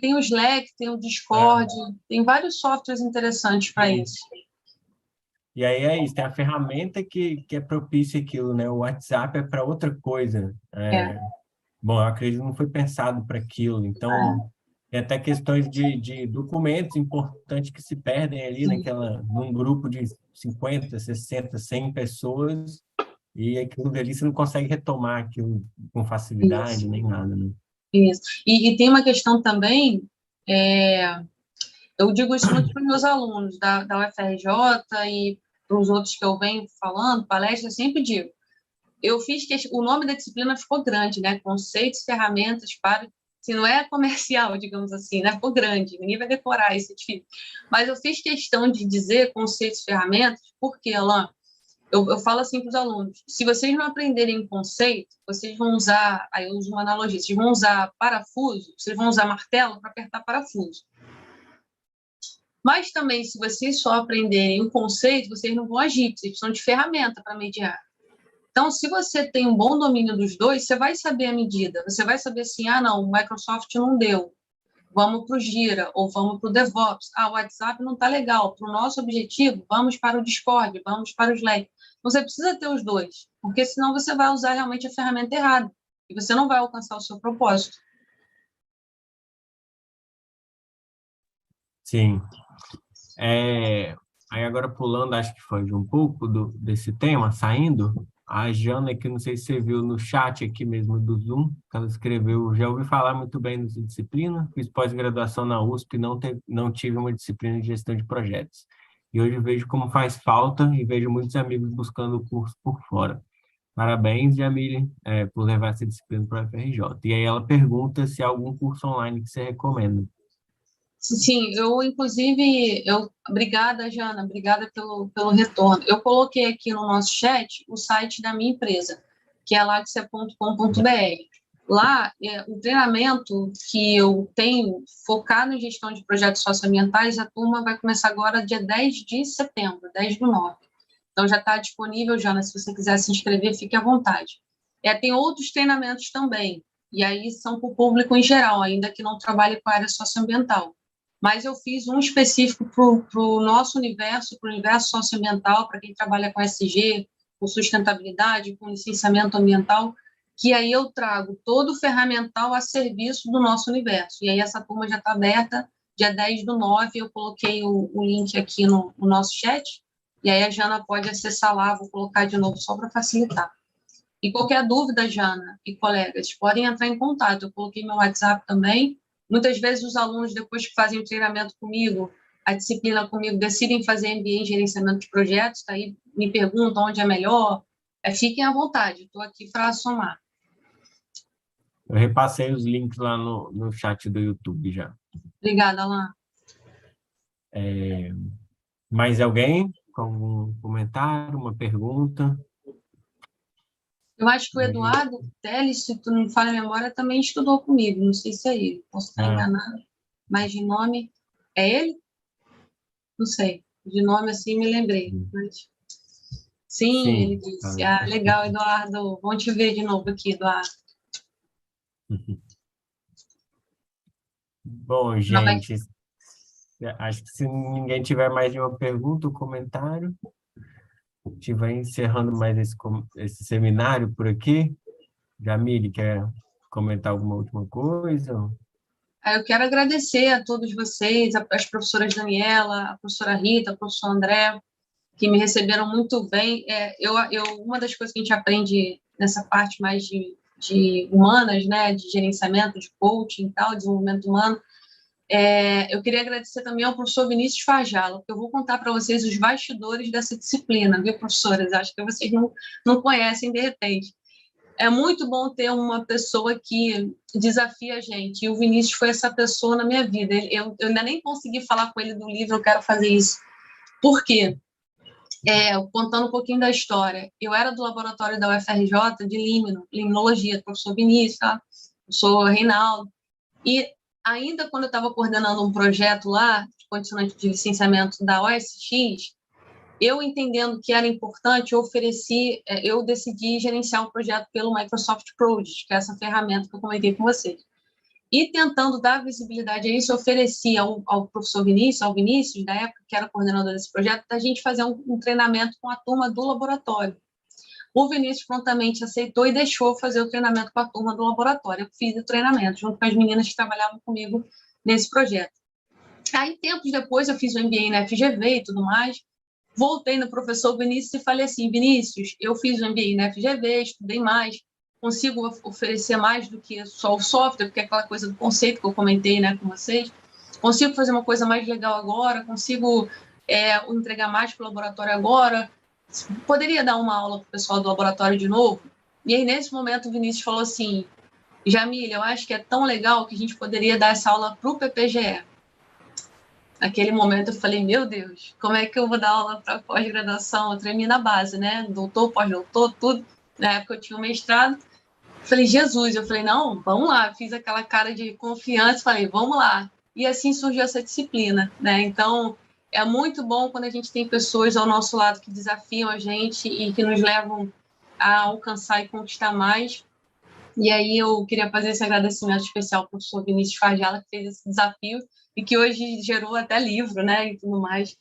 Tem o Slack, tem o Discord, tem vários softwares interessantes para isso. E aí é isso, tem a ferramenta que é propícia aquilo, né? O WhatsApp é para outra coisa. Bom, eu acredito que não foi pensado para aquilo, então tem até questões de documentos importantes que se perdem ali num grupo de 50, 60, 100 pessoas, e aquilo dali você não consegue retomar aquilo com facilidade, Isso, nem nada, né? isso. E tem uma questão também, eu digo isso muito para os meus alunos da UFRJ e para os outros que eu venho falando, palestra, eu sempre digo, eu fiz que o nome da disciplina ficou grande, né? Conceitos, ferramentas para... Se não é comercial, digamos assim, né? Ficou grande, ninguém vai decorar isso, é difícil. Mas eu fiz questão de dizer conceitos, ferramentas, porque, Alain, eu falo assim para os alunos, se vocês não aprenderem um conceito, vocês vão usar, aí eu uso uma analogia, vocês vão usar parafuso, vocês vão usar martelo para apertar parafuso. Mas também, se vocês só aprenderem um conceito, vocês não vão agir, vocês precisam de ferramenta para mediar. Então, se você tem um bom domínio dos dois, você vai saber a medida. Você vai saber assim, não, o Microsoft não deu. Vamos para o Gira ou vamos para o DevOps. O WhatsApp não está legal. Para o nosso objetivo, vamos para o Discord, vamos para o Slack. Você precisa ter os dois, porque senão você vai usar realmente a ferramenta errada e você não vai alcançar o seu propósito. Sim. Aí agora pulando, acho que foi um pouco desse tema, saindo, a Jana, que não sei se você viu no chat aqui mesmo do Zoom, que ela escreveu, já ouvi falar muito bem dessa disciplina, fiz pós-graduação na USP e não tive uma disciplina de gestão de projetos. E hoje vejo como faz falta e vejo muitos amigos buscando o curso por fora. Parabéns, Jamile, por levar essa disciplina para a UFRJ. E aí ela pergunta se há algum curso online que você recomenda. Sim, obrigada, Jana, obrigada pelo retorno. Eu coloquei aqui no nosso chat o site da minha empresa, que é laxia.com.br. Lá, o treinamento que eu tenho focado em gestão de projetos socioambientais, a turma vai começar agora dia 10 de setembro, 10/9. Então, já está disponível, Jana, se você quiser se inscrever, fique à vontade. Tem outros treinamentos também, e aí são para o público em geral, ainda que não trabalhe com a área socioambiental. Mas eu fiz um específico para o nosso universo, para o universo socioambiental, para quem trabalha com SG, com sustentabilidade, com licenciamento ambiental, que aí eu trago todo o ferramental a serviço do nosso universo. E aí essa turma já está aberta, dia 10/9, eu coloquei o link aqui no nosso chat, e aí a Jana pode acessar lá, vou colocar de novo só para facilitar. E qualquer dúvida, Jana e colegas, podem entrar em contato, eu coloquei meu WhatsApp também. Muitas vezes os alunos, depois que fazem o treinamento comigo, a disciplina comigo, decidem fazer MBA em gerenciamento de projetos, aí me perguntam onde é melhor, fiquem à vontade, estou aqui para somar. Eu repassei os links lá no chat do YouTube já. Obrigada, Alain. Mais alguém com algum comentário, uma pergunta? Eu acho que o Eduardo Teles, se tu não me falha a memória, também estudou comigo, não sei se é ele, posso estar enganado, mas de nome, é ele? Não sei, de nome assim me lembrei. Mas... Sim, ele disse, legal, Eduardo, bom te ver de novo aqui, Eduardo. Bom, gente, acho que se ninguém tiver mais nenhuma pergunta ou comentário, a gente vai encerrando mais esse seminário por aqui. Jamile, quer comentar alguma última coisa? Eu quero agradecer a todos vocês, as professoras Daniela, a professora Rita, o professor André, que me receberam muito bem. Uma das coisas que a gente aprende nessa parte mais de humanas, né, de gerenciamento, de coaching e tal, desenvolvimento humano, eu queria agradecer também ao professor Vinícius Farjala, porque eu vou contar para vocês os bastidores dessa disciplina, viu, professoras? Acho que vocês não conhecem de repente. É muito bom ter uma pessoa que desafia a gente, e o Vinícius foi essa pessoa na minha vida. Eu ainda nem consegui falar com ele do livro, eu quero fazer isso. Por quê? Contando um pouquinho da história. Eu era do laboratório da UFRJ de limnologia, do professor Vinícius, tá? Professor Reinaldo. E ainda quando eu estava coordenando um projeto lá, de condicionante de licenciamento da OSX, eu entendendo que era importante, eu decidi gerenciar um projeto pelo Microsoft Project, que é essa ferramenta que eu comentei com vocês. E tentando dar visibilidade a isso, eu ofereci ao professor Vinícius, ao Vinícius, da época que era coordenador desse projeto, da gente fazer um treinamento com a turma do laboratório. O Vinícius prontamente aceitou e deixou fazer o treinamento com a turma do laboratório. Eu fiz o treinamento junto com as meninas que trabalhavam comigo nesse projeto. Aí, tempos depois, eu fiz o MBA na FGV e tudo mais, voltei no professor Vinícius e falei assim, Vinícius, eu fiz o MBA na FGV, estudei mais, consigo oferecer mais do que só o software, porque é aquela coisa do conceito que eu comentei, né, com vocês, consigo fazer uma coisa mais legal agora, consigo entregar mais para o laboratório agora, poderia dar uma aula para o pessoal do laboratório de novo? E aí, nesse momento, o Vinícius falou assim, Jamília, eu acho que é tão legal que a gente poderia dar essa aula para o PPGE. Naquele momento eu falei, meu Deus, como é que eu vou dar aula para pós-graduação? Eu treinei na base, né? Doutor, pós-doutor, tudo. Na época eu tinha um mestrado. Falei, Jesus, eu falei, não, vamos lá. Fiz aquela cara de confiança, falei, vamos lá. E assim surgiu essa disciplina, né? Então, é muito bom quando a gente tem pessoas ao nosso lado que desafiam a gente e que nos levam a alcançar e conquistar mais. E aí eu queria fazer esse agradecimento especial ao professor Vinícius Farjala, que fez esse desafio e que hoje gerou até livro, né, e tudo mais.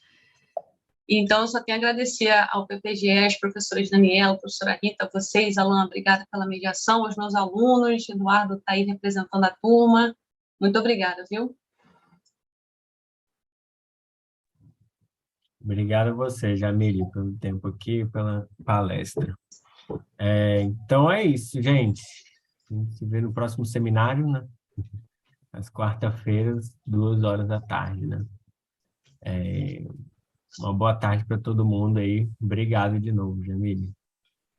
Então, eu só tenho a agradecer ao PPGE, às professoras Daniela, professora Rita, vocês, Alan, obrigada pela mediação, aos meus alunos, Eduardo está aí representando a turma. Muito obrigada, viu? Obrigado a você, Jamile, pelo tempo aqui, pela palestra. Então é isso, gente. A gente se vê no próximo seminário, né? Às quarta-feiras, 14h, né? Uma boa tarde para todo mundo aí. Obrigado de novo, Jamile.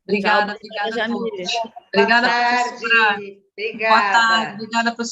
Obrigada, Tchau, obrigada a Jamile. todos. Obrigada, Boa professora. tarde. Obrigada. Boa tarde, obrigada, professora.